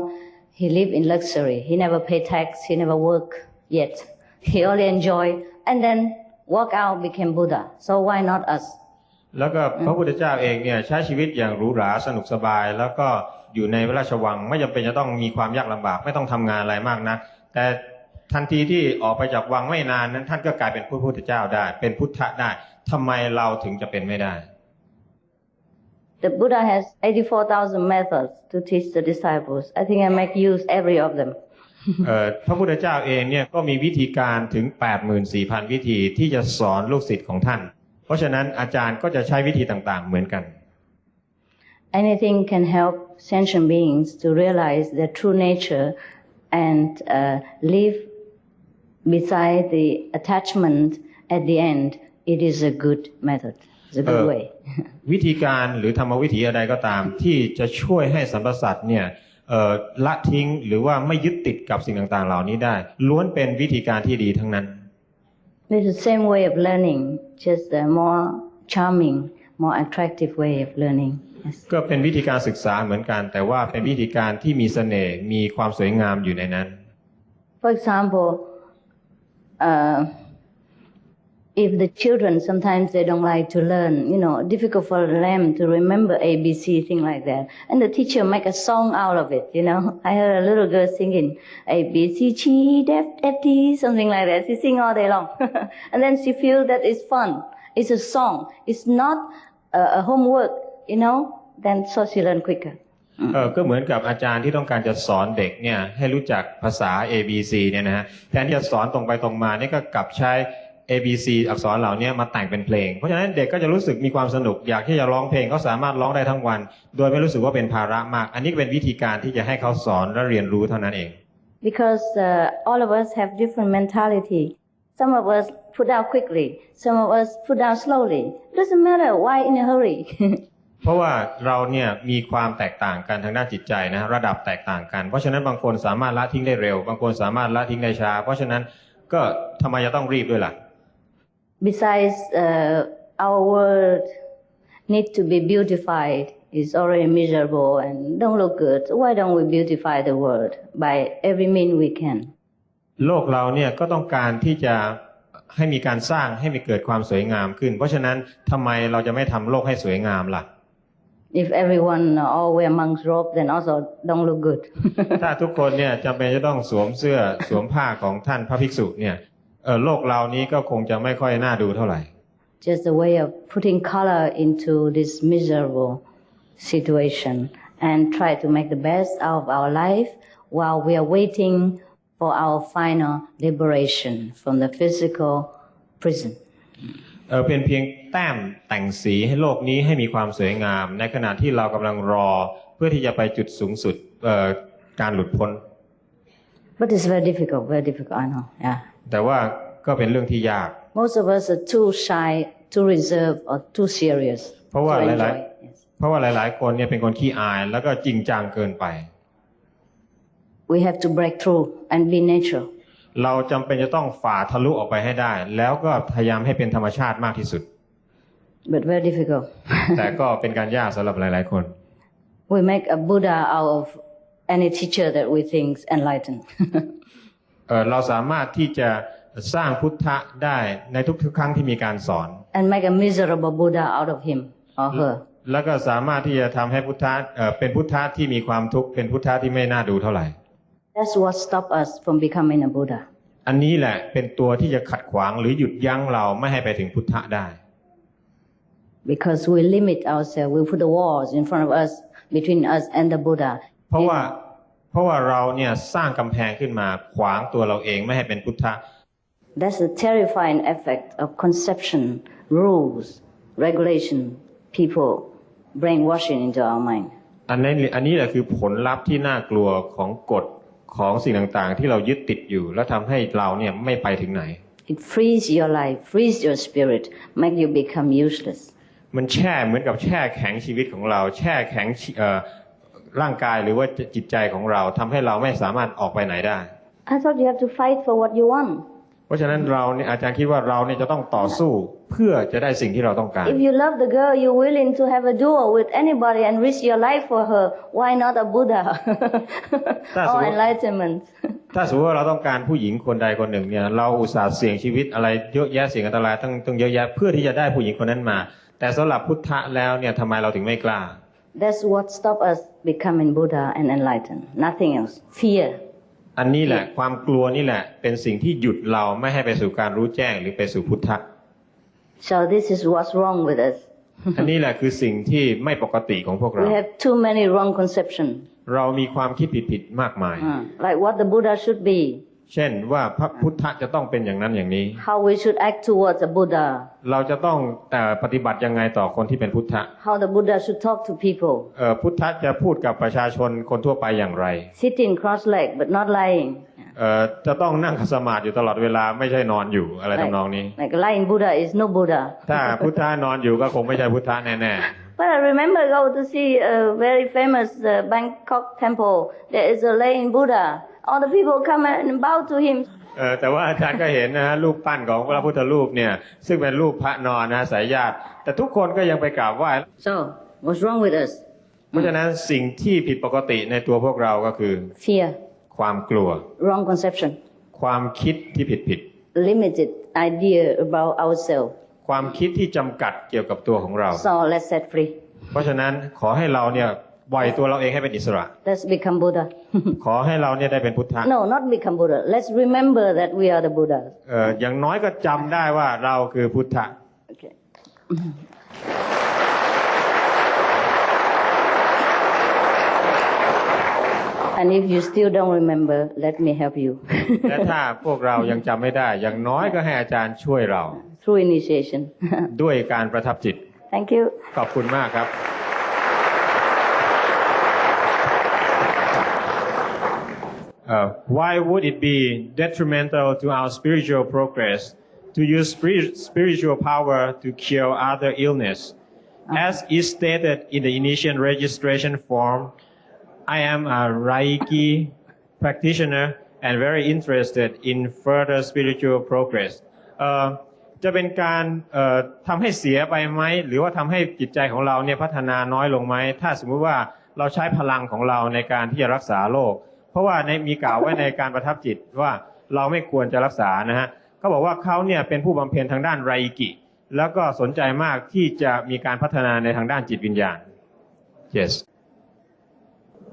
he lived in luxury. He never pay tax, he never work yet. He only enjoy and then walk out became Buddha. So why not us? แล้วก็พระพุทธเจ้าเองเนี่ยใช้ชีวิตอย่างหรูหราสนุกสบายแล้วก็อยู่ในพระราชวังไม่จำเป็นจะต้องมีความยากลำบากไม่ต้องทำงานอะไรมากนะแต่ทันทีที่ออกไปจากวังไม่นานนั้นท่านก็กลายเป็นพระพุทธเจ้าได้เป็นพุทธะได้ทำไมเราถึงจะเป็นไม่ได้ The Buddha has 84,000 methods to teach the disciples. I think I make use every of them. พระพุทธเจ้าเองเนี่ยก็มีวิธีการถึง 84,000 วิธีที่จะสอนลูกศิษย์ของท่านเพราะฉะนั้นอาจารย์ก็จะใช้วิธีต่างๆเหมือนกัน Anything can help sentient beings to realize their true nature and live beside the attachment at the end. It is a good method. It's a good way. วิธีการหรือธรรมวิธีอะไรก็ตามที่จะช่วยให้สรรพสัตว์เนี่ยละทิ้งหรือว่าไม่ยึดติดกับสิ่งต่างๆเหล่านี้ได้ล้วนเป็นวิธีการที่ดีทั้งนั้น It's the same way of learning, just a more charming, more attractive way of learning. Yes. ก็เป็นวิธีการศึกษาเหมือนกันแต่ว่าเป็นวิธีการที่มีเสน่ห์มีความสวยงามอยู่ในนั้น For example, if the children sometimes they don't like to learn, difficult for them to remember ABC, thing like that, and the teacher make a song out of it. I heard a little girl singing ABC, G, F, D, something like that. She sing all day long, and then she feel that it's fun. It's a song. It's not a homework. Then so she learn quicker. ก็เหมือนกับอาจารย์ที่ต้องการจะสอนเด็กเนี่ยให้รู้จักภาษา ABC เนี่ยนะฮะแทนที่จะสอนตรงไปตรงมานี่ก็กลับใช้ ABC อักษรเหล่านี้มาแต่งเป็นเพลงเพราะฉะนั้นเด็กก็จะรู้สึกมีความสนุกอยากที่จะร้องเพลงเขาสามารถร้องได้ทั้งวันโดยไม่รู้สึกว่าเป็นภาระมากอันนี้เป็นวิธีการที่จะให้เขาสอนและเรียนรู้เท่านั้นเอง Because all of us have different mentality. Some of us put down quickly. Some of us put down slowly. It doesn't matter. Why in a hurry? เพราะว่าเราเนี่ยมีความแตกต่างกันทางด้านจิตใจนะระดับแตกต่างกันเพราะฉะนั้นบางคนสามารถละทิ้งได้เร็วบางคนสามารถละทิ้งได้ช้าเพราะฉะนั้นก็ทำไมจะต้องรีบด้วยล่ะ Besides, our world need to be beautified. It's already miserable and don't look good. Why don't we beautify the world by every means we can? โลกเราเนี่ยก็ต้องการที่จะให้มีการสร้างให้มีเกิดความสวยงามขึ้นเพราะฉะนั้นทำไมเราจะไม่ทำโลกให้สวยงามล่ะ If everyone all wear monk's robe, then also don't look good. ถ้าทุกคนเนี่ยจำเป็นจะต้องสวมเสื้อสวมผ้าของท่านพระภิกษุเนี่ยโลกเรานี้ก็คงจะไม่ค่อยน่าดูเท่าไหร่ Just a way of putting color into this miserable situation and try to make the best out of our life while we are waiting for our final liberation from the physical prison. เป็นเพียงแต้มแต่งสีให้โลกนี้ให้มีความสวยงามในขณะที่เรากำลังรอเพื่อที่จะไปจุดสูงสุดการหลุดพ้น But it's very difficult, I know. Yeah. แต่ว่าก็เป็นเรื่องที่ยาก Most of us are too shy, too reserved, or too serious เพราะว่า to ห enjoy. ลาย Yes. เพราะว่าหลายๆคนเนี่ยเป็นคนขี้อายแล้วก็จริงจังเกินไป We have to break through and be natural. เราจำเป็นจะต้องฝ่าทะลุออกไปให้ได้แล้วก็พยายามให้เป็นธรรมชาติมากที่สุด But very difficult. แต่ก็เป็นการยากสำหรับหลายๆคน We make a Buddha out of any teacher that we think enlightened. เราสามารถที่จะสร้างพุทธะได้ในทุกๆครั้งที่มีการสอน And make a miserable Buddha out of him or her. แล้วก็สามารถที่จะทำให้พุทธะเป็นพุทธะที่มีความทุกข์เป็นพุทธะที่ไม่น่าดูเท่าไหร่ That's what stops us from becoming a Buddha. อันนี้แหละเป็นตัวที่จะขัดขวางหรือหยุดยั้งเราไม่ให้ไปถึงพุทธะได้ Because we limit ourselves, we put the walls in front of us, between us and the Buddha. เพราะว่าเราเนี่ยสร้างกำแพงขึ้นมาขวางตัวเราเองไม่ให้เป็นพุทธะ That's the terrifying effect of conception, rules, regulation, people brainwashing into our mind. อันนี้แหละคือผลลัพธ์ที่น่ากลัวของกฎของสิ่งต่างๆที่เรายึดติดอยู่แล้วทำให้เราเนี่ยไม่ไปถึงไหน It frees your life, frees your spirit, make you become useless. มันเหมือนกับแช่แข็งชีวิตของเราแช่แข็งร่างกายหรือว่าจิตใจของเราทำให้เราไม่สามารถออกไปไหนได้ I thought you have to fight for what you want. เพราะฉะนั้นเราเนี่ยอาจารย์คิดว่าเราเนี่ยจะต้องต่อสู้เพื่อจะได้สิ่งที่เราต้องการ If you love the girl, you're willing to have a duel with anybody and risk your life for her. Why not a Buddha or enlightenment? ถ้าสมมติว่าเราต้องการผู้หญิงคนใดคนหนึ่งเนี่ยเราอุตส่าห์เสี่ยงชีวิตอะไรเยอะแยะเสี่ยงอันตรายต้องเยอะแยะเพื่อที่จะได้ผู้หญิงคนนั้นมาแต่สำหรับพุทธะแล้วเนี่ยทำไมเราถึงไม่กล้า That's what stops us becoming Buddha and enlightened. Nothing else. Fear. อันนี้แหละความกลัวนี่แหละเป็นสิ่งที่หยุดเราไม่ให้ไปสู่การรู้แจ้งหรือไปสู่พุทธะ So this is what's wrong with us. อันนี้แหละคือสิ่งที่ไม่ปกติของพวกเรา We have too many wrong conceptions. เรามีความคิดผิดๆมากมาย Like what the Buddha should be. เช่นว่าพระพุทธะจะต้องเป็นอย่างนั้นอย่างนี้ How we should act towards a Buddha. เราจะต้องปฏิบัติยังไงต่อคนที่เป็นพุทธะ How the Buddha should talk to people. พุทธะจะพูดกับประชาชนคนทั่วไปอย่างไร Sitting cross-legged but not lying. จะต้องนั่งขัดสมาธิอยู่ตลอดเวลาไม่ใช่นอนอยู่อะไรทำนองนี้ Like lying Buddha is no Buddha. ถ้าพุทธะนอนอยู่ก็คงไม่ใช่พุทธะแน่ But I remember go to see a very famous Bangkok temple. There is a lying Buddha. All the people come and bow to him. แต่ว่าอาจารย์ก็เห็นนะฮะรูปปั้นของพระพุทธรูปเนี่ยซึ่งเป็นรูปพระนอนนะสายญาติแต่ทุกคนก็ยังไปกราบไหว้ So what's wrong with us? เพราะฉะนั้นสิ่งที่ผิดปกติในตัวพวกเราก็คือ Fear. ความกลัว Wrong conception. ความคิดที่ผิด Limited idea about ourselves. ความคิดที่จำกัดเกี่ยวกับตัวของเรา So let's set free. เพราะฉะนั้นขอให้เราเนี่ยปล่อยตัวเราเองให้เป็นอิสระ Let's become Buddha. ขอให้เราเนี่ยได้เป็นพุทธะ No, not become Buddha. Let's remember that we are the Buddhas. อย่างน้อยก็จำได้ว่าเราคือพุทธะ Okay. And if you still don't remember, let me help you. และถ้าพวกเรายังจำไม่ได้อย่างน้อยก็ให้อาจารย์ช่วยเรา Through initiation. ด้วยการประทับจิต Thank you. ขอบคุณมากครับ Why would it be detrimental to our spiritual progress to use spiritual power to cure other illness? As is stated in the initial registration form, I am a Reiki practitioner and very interested in further spiritual progress. จะเป็นการทำให้เสียไปไหมหรือว่าทำให้จิตใจของเราเนี่ยพัฒนาน้อยลงไหมถ้าสมมุติว่าเราใช้พลังของเราในการที่จะรักษาโรคเพราะว่ามีกล่าวไว้ในการประทับจิตว่าเราไม่ควรจะรักษานะฮะเขาบอกว่าเขาเนี่ยเป็นผู้บำเพ็ญทางด้านไรกิแล้วก็สนใจมากที่จะมีการพัฒนาในทางด้านจิตวิญญาณ Yes.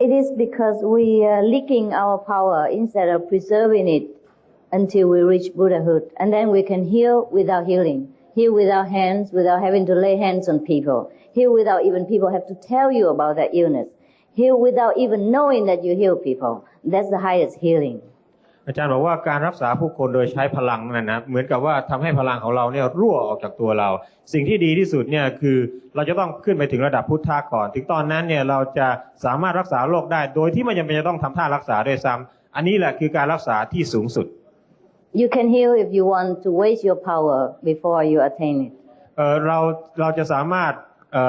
It is because we are leaking our power instead of preserving it until we reach Buddhahood. And then we can heal without healing. Heal without hands, without having to lay hands on people. Heal without even people have to tell you about their illness. Heal without even knowing that you heal people. That's the highest healing. อาจารย์บอกว่าการรักษาผู้คนโดยใช้พลังนั่นนะเหมือนกับว่าทำให้พลังของเราเนี่ยรั่วออกจากตัวเราสิ่งที่ดีที่สุดเนี่ยคือเราจะต้องขึ้นไปถึงระดับพุทธะก่อนถึงตอนนั้นเนี่ยเราจะสามารถรักษาโรคได้โดยที่ไม่จำเป็นจะต้องทำท่ารักษาด้วยซ้ำอันนี้แหละคือการรักษาที่สูงสุด You can heal if you want to waste your power before you attain it. เราจะสามารถ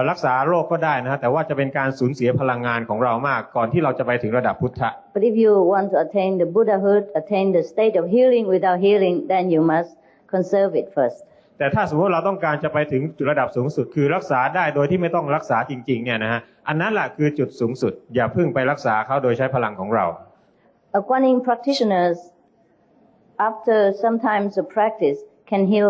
รักษาโรคก็ได้นะฮะแต่ว่าจะเป็นการสูญเสียพลังงานของเรามากก่อนที่เราจะไปถึงระดับพุทธะ But if you want to attain the Buddhahood, attain the state of healing without healing, then you must conserve it first. แต่ถ้าสมมติเราต้องการจะไปถึงจุดระดับสูงสุดคือรักษาได้โดยที่ไม่ต้องรักษาจริงๆเนี่ยนะฮะอันนั้นแหละคือจุดสูงสุดอย่าเพิ่งไปรักษาเขาโดยใช้พลังของเรา Kuan Yin practitioners, after some times of practice, can heal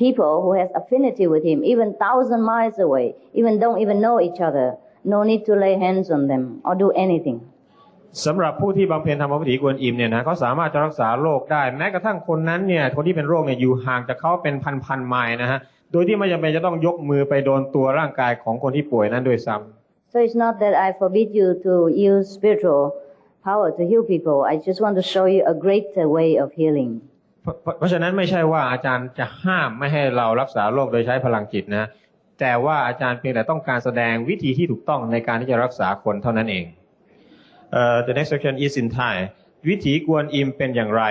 people who has affinity with him, even 1,000 miles away, even don't even know each other. No need to lay hands on them or do anything. สำหรับผู้ที่บำเพ็ญธรรมวิถีกวนอิมเนี่ยนะเขาสามารถจะรักษาโรคได้แม้กระทั่งคนนั้นเนี่ยคนที่เป็นโรคเนี่ยอยู่ห่างจากเขาเป็นพันไมล์นะฮะโดยที่ไม่จำเป็นจะต้องยกมือไปโดนตัวร่างกายของคนที่ป่วยนั้นด้วยซ้ำ So it's not that I forbid you to use spiritual power to heal people. I just want to show you a greater way of healing. เพราะฉะนั้นไม่ใช่ว่าอาจารย์จะห้ามไม่ให้เรารักษาโรคโดยใช้พลังจิตนะแต่ว่าอาจารย์เพียงแต่ต้องการแสดงวิธีที่ถูกต้องในการที่จะรักษาคนเท่านั้นเองThe next section is in Thai วิถีกวนอิมเป็นอย่างไร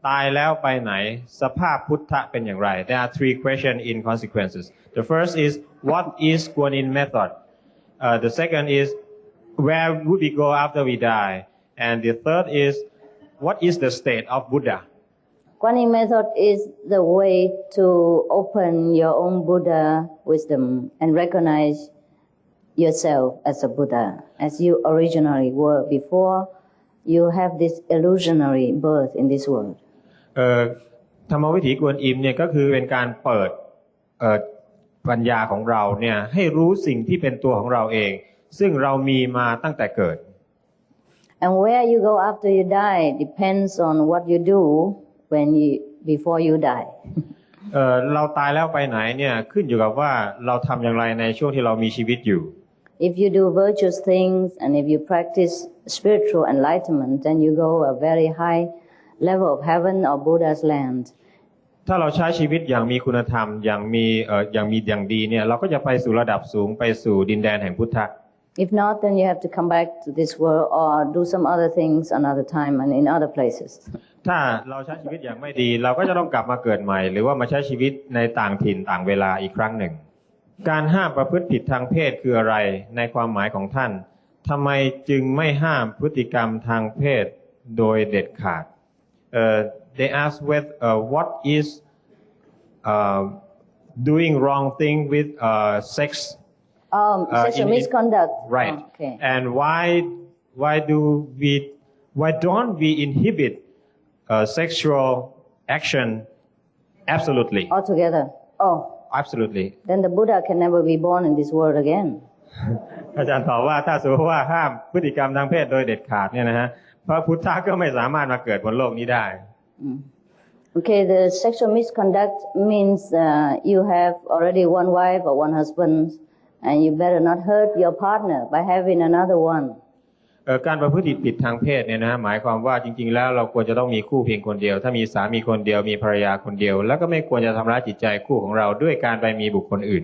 ตายแล้วไปไหนสภาพพุทธะเป็นอย่างไร There are three questions in consequences. The first is what is Guan Yin method? The second is where would we go after we die? And the third is what is the state of Buddha? Kuan Yin method is the way to open your own Buddha wisdom and recognize yourself as a Buddha, as you originally were before you have this illusionary birth in this world. ธรรมวิถีกวนอิมเนี่ยก็คือเป็นการเปิดปัญญาของเราเนี่ยให้รู้สิ่งที่เป็นตัวของเราเองซึ่งเรามีมาตั้งแต่เกิด And where you go after you die depends on what you do before you die. เราตายแล้วไปไหนเนี่ยขึ้นอยู่กับว่าเราทำอย่างไรในช่วงที่เรามีชีวิตอยู่ If you do virtuous things and if you practice spiritual enlightenment, then you go a very high level of heaven or Buddha's land. ถ้าเราใช้ชีวิตอย่างมีคุณธรรมอย่างดีเนี่ยเราก็จะไปสู่ระดับสูงไปสู่ดินแดนแห่งพุทธะ If not, then you have to come back to this world or do some other things another time and in other places. ถ้าเราใช้ชีวิตอย่างไม่ดีเราก็จะต้องกลับมาเกิดใหม่หรือว่ามาใช้ชีวิตในต่างถิ่นต่างเวลาอีกครั้งหนึ่งการห้ามประพฤติผิดทางเพศคืออะไรในความหมายของท่านทำไมจึงไม่ห้ามพฤติกรรมทางเพศโดยเด็ดขาดThey ask what is doing wrong thing with sex Sexual misconduct. right Oh, okay. and why don't we inhibit sexual action absolutely Altogether. Oh, absolutely then the Buddha can never be born in this world again. อาจารย์ตอบว่าถ้าสมมติว่าห้ามพฤติกรรมทางเพศโดยเด็ดขาดเนี่ยนะฮะพระพุทธะก็ไม่สามารถมาเกิดบนโลกนี้ได้ Okay, the sexual misconduct means you have already one wife or one husband, and you better not hurt your partner by having another one. การประพฤติผิดทางเพศเนี่ยนะหมายความว่าจริงๆแล้วเราควรจะต้องมีคู่เพียงคนเดียวถ้ามีสามีคนเดียวมีภรรยาคนเดียวแล้วก็ไม่ควรจะทำร้ายจิตใจคู่ของเราด้วยการไปมีบุคคลอื่น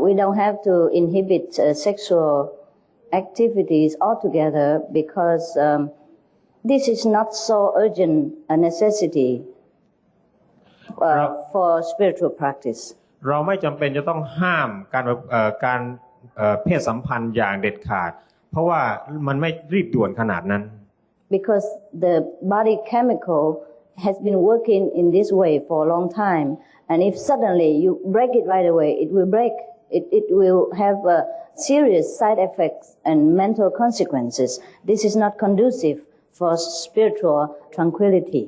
We don't have to inhibit sexual activities altogether because this is not so urgent a necessity for spiritual practice. เราไม่จำเป็นจะต้องห้ามการเพศสัมพันธ์อย่างเด็ดขาดเพราะว่ามันไม่รีบด่วนขนาดนั้น Because the body chemical has been working in this way for a long time, and if suddenly you break it right away, it will break. It will have serious side effects and mental consequences. This is not conducive for spiritual tranquility.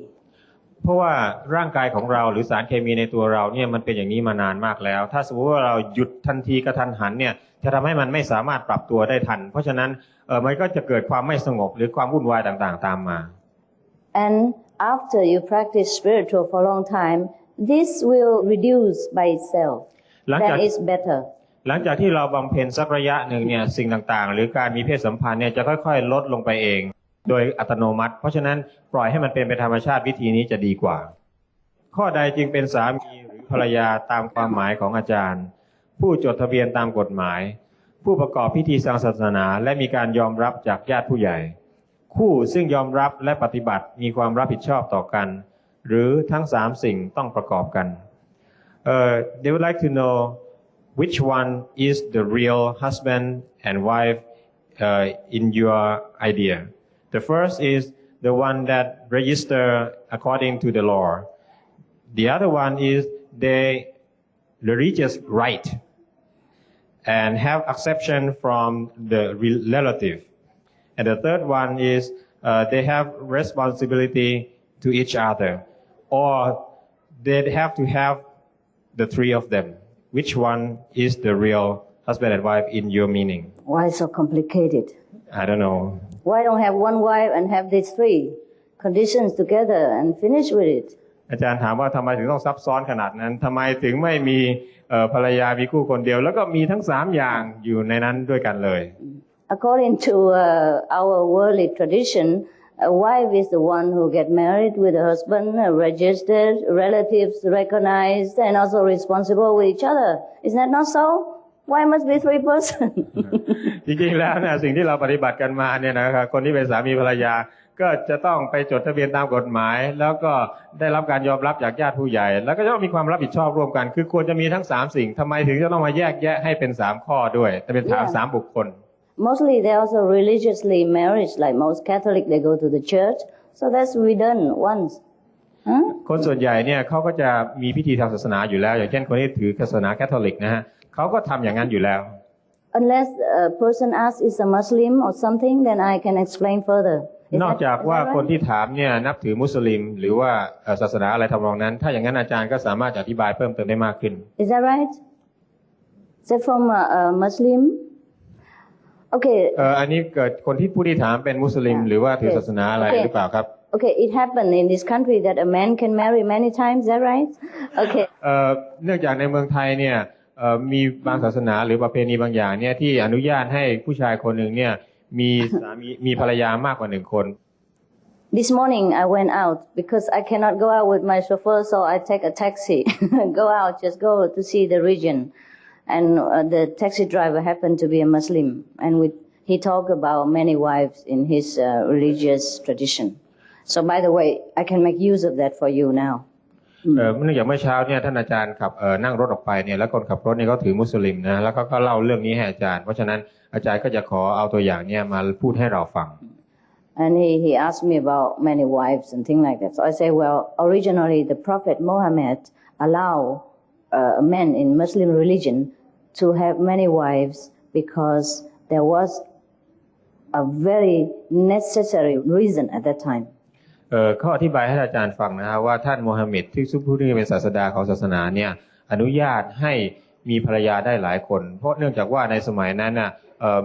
เพราะว่าร่างกายของเราหรือสารเคมีในตัวเราเนี่ยมันเป็นอย่างนี้มานานมากแล้วถ้าสมมติว่าเราหยุดทันทีกระทันหันเนี่ยจะทำให้มันไม่สามารถปรับตัวได้ทันเพราะฉะนั้นมันก็จะเกิดความไม่สงบหรือความวุ่นวายต่างๆตามมา And after you practice spiritual for a long time, this will reduce by itself. That is better. หลังจากที่เราบำเพ็ญสักระยะหนึ่งเนี่ยสิ่งต่างๆหรือการมีเพศสัมพันธ์เนี่ยจะค่อยๆลดลงไปเองโดยอัตโนมัติเพราะฉะนั้นปล่อยให้มันเป็นไปธรรมชาติวิธีนี้จะดีกว่าข้อใดจึงเป็นสามีหรือภรรยาตามความหมายของอาจารย์ผู้จดทะเบียนตามกฎหมายผู้ประกอบพิธีทางศาสนาและมีการยอมรับจากญาติผู้ใหญ่คู่ซึ่งยอมรับและปฏิบัติมีความรับผิดชอบต่อกันหรือทั้ง3สิ่งต้องประกอบกันThey would like to know which one is the real husband and wife in your idea? The first is the one that register according to the law. The other one is they religious right and have exception from the relative. And the third one is they have responsibility to each other, or they have to have the three of them. Which one is the real husband and wife in your meaning? Why so complicated? I don't know. Why don't have one wife and have these three conditions together and finish with it? อาจารย์ถามว่าทำไมถึงต้องซับซ้อนขนาดนั้นทำไมถึงไม่มีภรรยามีคู่คนเดียวแล้วก็มีทั้ง3อย่างอยู่ในนั้นด้วยกันเลย According to our worldly tradition, a wife is the one who get married with a husband, registered, relatives recognized, and also responsible with each other. Is that not so? Why must be 3 persons? จริงๆแล้วเนี่ยสิ่งที่เราปฏิบัติกันมาเนี่ยนะครับคนที่เป็นสามีภรรยาก็จะต้องไปจดทะเบียนตามกฎหมายแล้วก็ได้รับการยอมรับจากญาติผู้ใหญ่แล้วก็จะต้องมีความรับผิดชอบร่วมกันคือควรจะมีทั้ง3สิ่งทำไมถึงจะต้องมาแยกแยะให้เป็น3ข้อด้วยแต่เป็น3บุคคล Mostly they also religiously married, like most Catholic, they go to the church. So that's we done once. คนส่วนใหญ่เนี่ยเขาก็จะมีพิธีทางศาสนาอยู่แล้วอย่างเช่นคนที่ถือศาสนาแคทอลิกนะฮะเขาก็ทำอย่างนั้นอยู่แล้ว Unless a person asks is a Muslim or something, then I can explain further. นอกจากว่าคนที่ถามเนี่ยนับถือมุสลิมหรือว่าศาสนาอะไรทำนองนั้นถ้าอย่างนั้นอาจารย์ก็สามารถอธิบายเพิ่มเติมได้มากขึ้น Is that right? Is that from a Muslim? Okay. อันนี้เกิดคนที่ผู้ที่ถามเป็นมุสลิมหรือว่าถือศาสนาอะไรหรือเปล่าครับ Okay, it happened in this country that a man can marry many times. Is that right? Okay. เนื่องจากในเมืองไทยเนี่ยมีบางศาสนาหรือประเพณีบางอย่างเนี่ยที่อนุญาตให้ผู้ชายคนหนึ่งเนี่ยมีสามีมีภรรยามากกว่า1 คน This morning I went out because I cannot go out with my chauffeur, so I take a taxi. Go out, just go to see the region. And the taxi driver happened to be a Muslim, and he talked about many wives in his religious tradition. So by the way, I can make use of that for you now. เนื่องจากเมื่อเช้าเนี่ยท่านอาจารย์ขับนั่งรถออกไปเนี่ยแล้วคนขับรถเนี่ยเขาถือมุสลิมนะแล้วก็เล่าเรื่องนี้ให้อาจารย์เพราะฉะนั้นอาจารย์ก็จะขอเอาตัวอย่างเนี่ยมาพูดให้เราฟัง And he asked me about many wives and things like that. So I say, well, originally the Prophet Muhammad allowed men in Muslim religion to have many wives because there was a very necessary reason at that time. เขาอธิบายให้อาจารย์ฟังนะฮะว่าท่านมูฮัมหมัดที่ผู้ที่เป็นศาสดาของศาสนาเนี่ยอนุญาตให้มีภรรยาได้หลายคนเพราะเนื่องจากว่าในสมัยนั้นน่ะ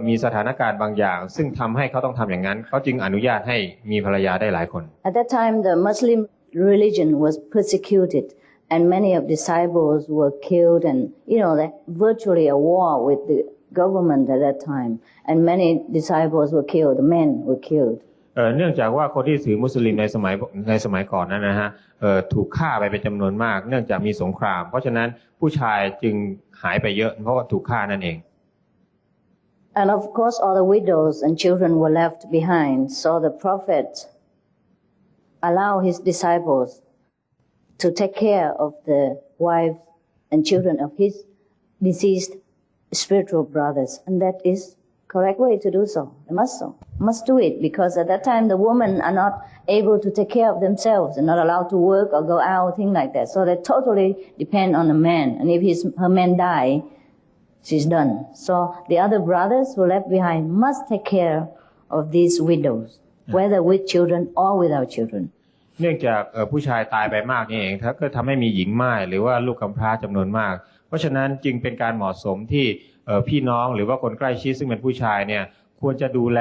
มีสถานการณ์บางอย่างซึ่งทำให้เขาต้องทำอย่างนั้นเขาจึงอนุญาตให้มีภรรยาได้หลายคน At that time the Muslim religion was persecuted and many of disciples were killed and virtually a war with the government at that time and many disciples were killed, the men were killed. เนื่องจากว่าคนที่ถือมุสลิมในสมัยก่อนนั้นนะฮะถูกฆ่าไปเป็นจำนวนมากเนื่องจากมีสงครามเพราะฉะนั้นผู้ชายจึงหายไปเยอะเพราะว่าถูกฆ่านั่นเอง And of course all the widows and children were left behind so the prophet allowed his disciples to take care of the wives and children of his deceased spiritual brothers and that is correct way to do so. They must do it because at that time the women are not able to take care of themselves and not allowed to work or go out, things like that. So they totally depend on the man. And if her man die, she's done. So the other brothers who left behind must take care of these widows, whether with children or without children. เนื่องจากผู้ชายตายไปมากนี่เองก็ทำให้มีหญิงม่ายหรือว่าลูกกำพร้าจำนวนมากเพราะฉะนั้นจึงเป็นการเหมาะสมที่พี่น้องหรือว่าคนใกล้ชิดซึ่งเป็นผู้ชายเนี่ยควรจะดูแล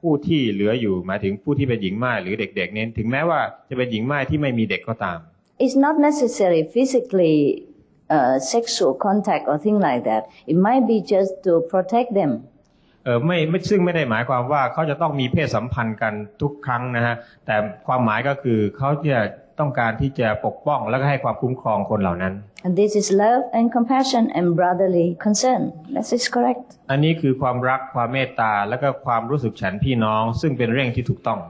ผู้ที่เหลืออยู่หมายถึงผู้ที่เป็นหญิงม่ายหรือเด็กๆเนี่ยถึงแม้ว่าจะเป็นหญิงม่ายที่ไม่มีเด็กก็ตาม It's not necessary physically sexual contact or thing like that. It might be just to protect them. ไม่ซึ่งไม่ได้หมายความว่าเขาจะต้องมีเพศสัมพันธ์กันทุกครั้งนะฮะแต่ความหมายก็คือเขาจะต้องการที่จะปกป้องและก็ให้ความคุ้มครองคนเหล่านั้น And this is love and compassion and brotherly concern. That is correct. อันนี้คือความรักความเมตตาและก็ความรู้สึกฉันพี่น้องซึ่งเป็นเรื่องที่ถูกต้อง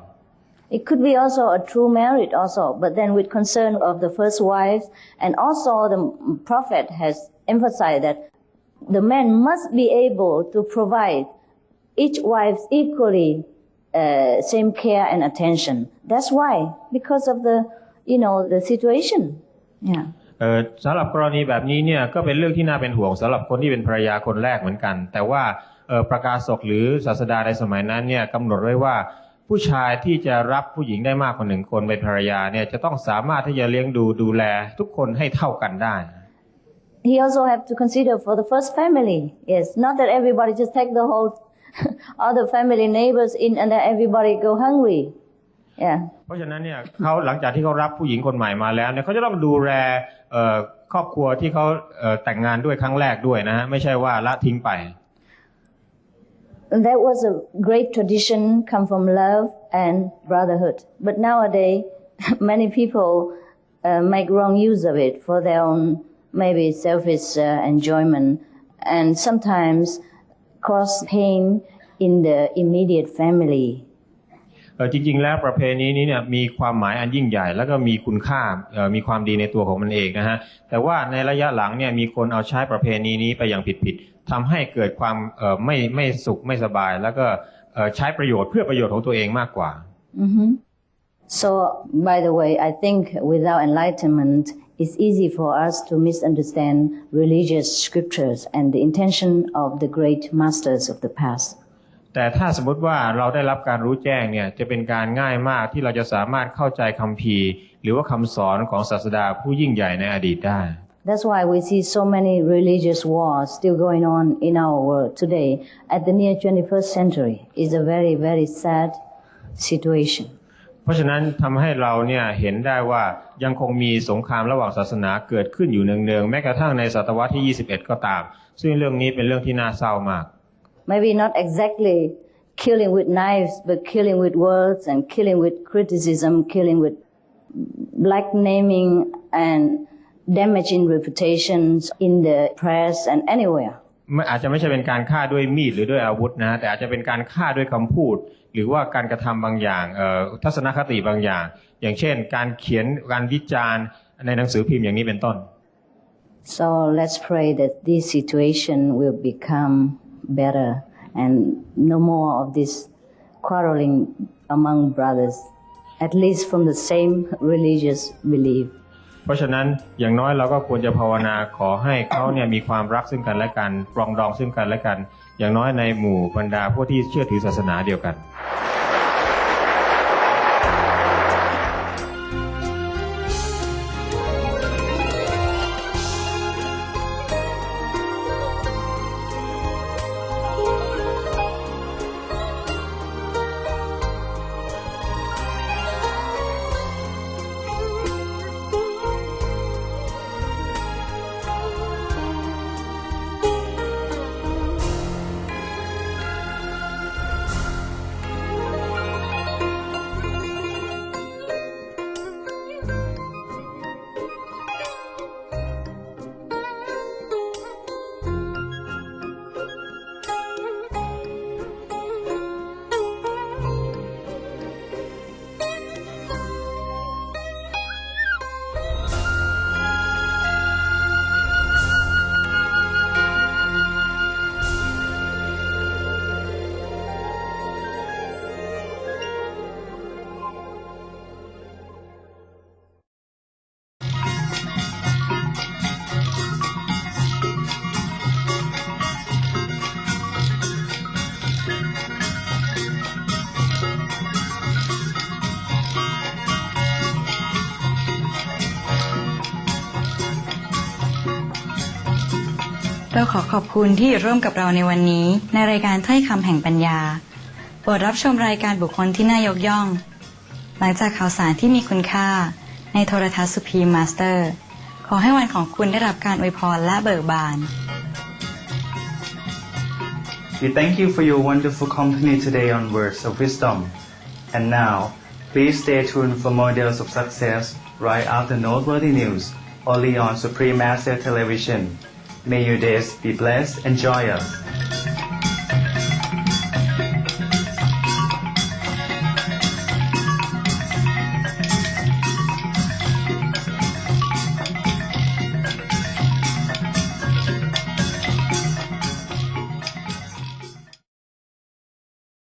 It could be also a true marriage also, but then with concern of the first wife, and also the prophet has emphasized that The man must be able to provide each wife equally same care and attention. That's why, because of the the situation. Yeah. สำหรับกรณีแบบนี้เนี่ยก็เป็นเรื่องที่น่าเป็นห่วงสำหรับคนที่เป็นภรรยาคนแรกเหมือนกันแต่ว่าประกาศกหรือศาสดาในสมัยนั้นเนี่ยกำหนดไว้ว่าผู้ชายที่จะรับผู้หญิงได้มากกว่า1คนเป็นภรรยาเนี่ยจะต้องสามารถที่จะเลี้ยงดูแลทุกคนให้เท่ากันได้ He also have to consider for the first family. Yes, not that everybody just take the whole other family neighbors in and then everybody go hungry. Yeah. เพราะฉะนั้นเนี่ยเขาหลังจากที่เขารับผู้หญิงคนใหม่มาแล้วเนี่ยเขาจะต้องดูแลครอบครัวที่เขาแต่งงานด้วยครั้งแรกด้วยนะฮะไม่ใช่ว่าละทิ้งไป That was a great tradition come from love and brotherhood. But nowadays, many people make wrong use of it for their own maybe selfish enjoyment and sometimes cause pain in the immediate family. จริงๆแล้วประเพณีนี้เนี่ยมีความหมายอันยิ่งใหญ่แล้วก็มีคุณค่ามีความดีในตัวของมันเองนะฮะแต่ว่าในระยะหลังเนี่ยมีคนเอาใช้ประเพณีนี้ไปอย่างผิดๆทำให้เกิดความไม่สุขไม่สบายแล้วก็ใช้ประโยชน์เพื่อประโยชน์ของตัวเองมากกว่า So by the way, I think without enlightenment, it's easy for us to misunderstand religious scriptures and the intention of the great masters of the past. แต่ถ้าสมมติว่าเราได้รับการรู้แจ้งเนี่ยจะเป็นการง่ายมากที่เราจะสามารถเข้าใจคัมภีร์หรือว่าคำสอนของศาสดาผู้ยิ่งใหญ่ในอดีตได้ That's why we see so many religious wars still going on in our world today at the near 21st century. It's a very, very sad situation. เพราะฉะนั้นทำให้เราเนี่ยเห็นได้ว่ายังคงมีสงครามระหว่างศาสนาเกิดขึ้นอยู่เนืองๆแม้กระทั่งในศตวรรษที่21ก็ตามซึ่งเรื่องนี้เป็นเรื่องที่น่าเศร้ามาก Maybe not exactly killing with knives, but killing with words and killing with criticism, killing with black naming and damaging reputations in the press and anywhere. อาจจะไม่ใช่เป็นการฆ่าด้วยมีดหรือด้วยอาวุธนะแต่อาจจะเป็นการฆ่าด้วยคำพูดหรือว่าการกระทำบางอย่างทัศนคติบางอย่างอย่างเช่นการเขียนการวิจารณ์ในหนังสือพิมพ์อย่างนี้เป็นต้น So let's pray that this situation will become better and no more of this quarreling among brothers, at least from the same religious belief. เพราะฉะนั้นอย่างน้อยเราก็ควรจะภาวนาขอให้เขาเนี่ยมีความรักซึ่งกันและกันปรองดองซึ่งกันและกันอย่างน้อยในหมู่บรรดาผู้ที่เชื่อถือศาสนาเดียวกัน เราขอขอบคุณที่อยู่ร่วมกับเราในวันนี้ในรายการถ้อยคำแห่งปัญญาโปรดรับชมรายการบุคคลที่น่ายกย่องหลังจากข่าวสารที่มีคุณค่าในโทรทัศน์ Supreme Master ขอให้วันของคุณได้รับการอวยพรและเบิกบาน We thank you for your wonderful company today on Words of Wisdom. And now, please stay tuned for more deals of success right after noteworthy news only on Supreme Master Television. May your days be blessed and joyous.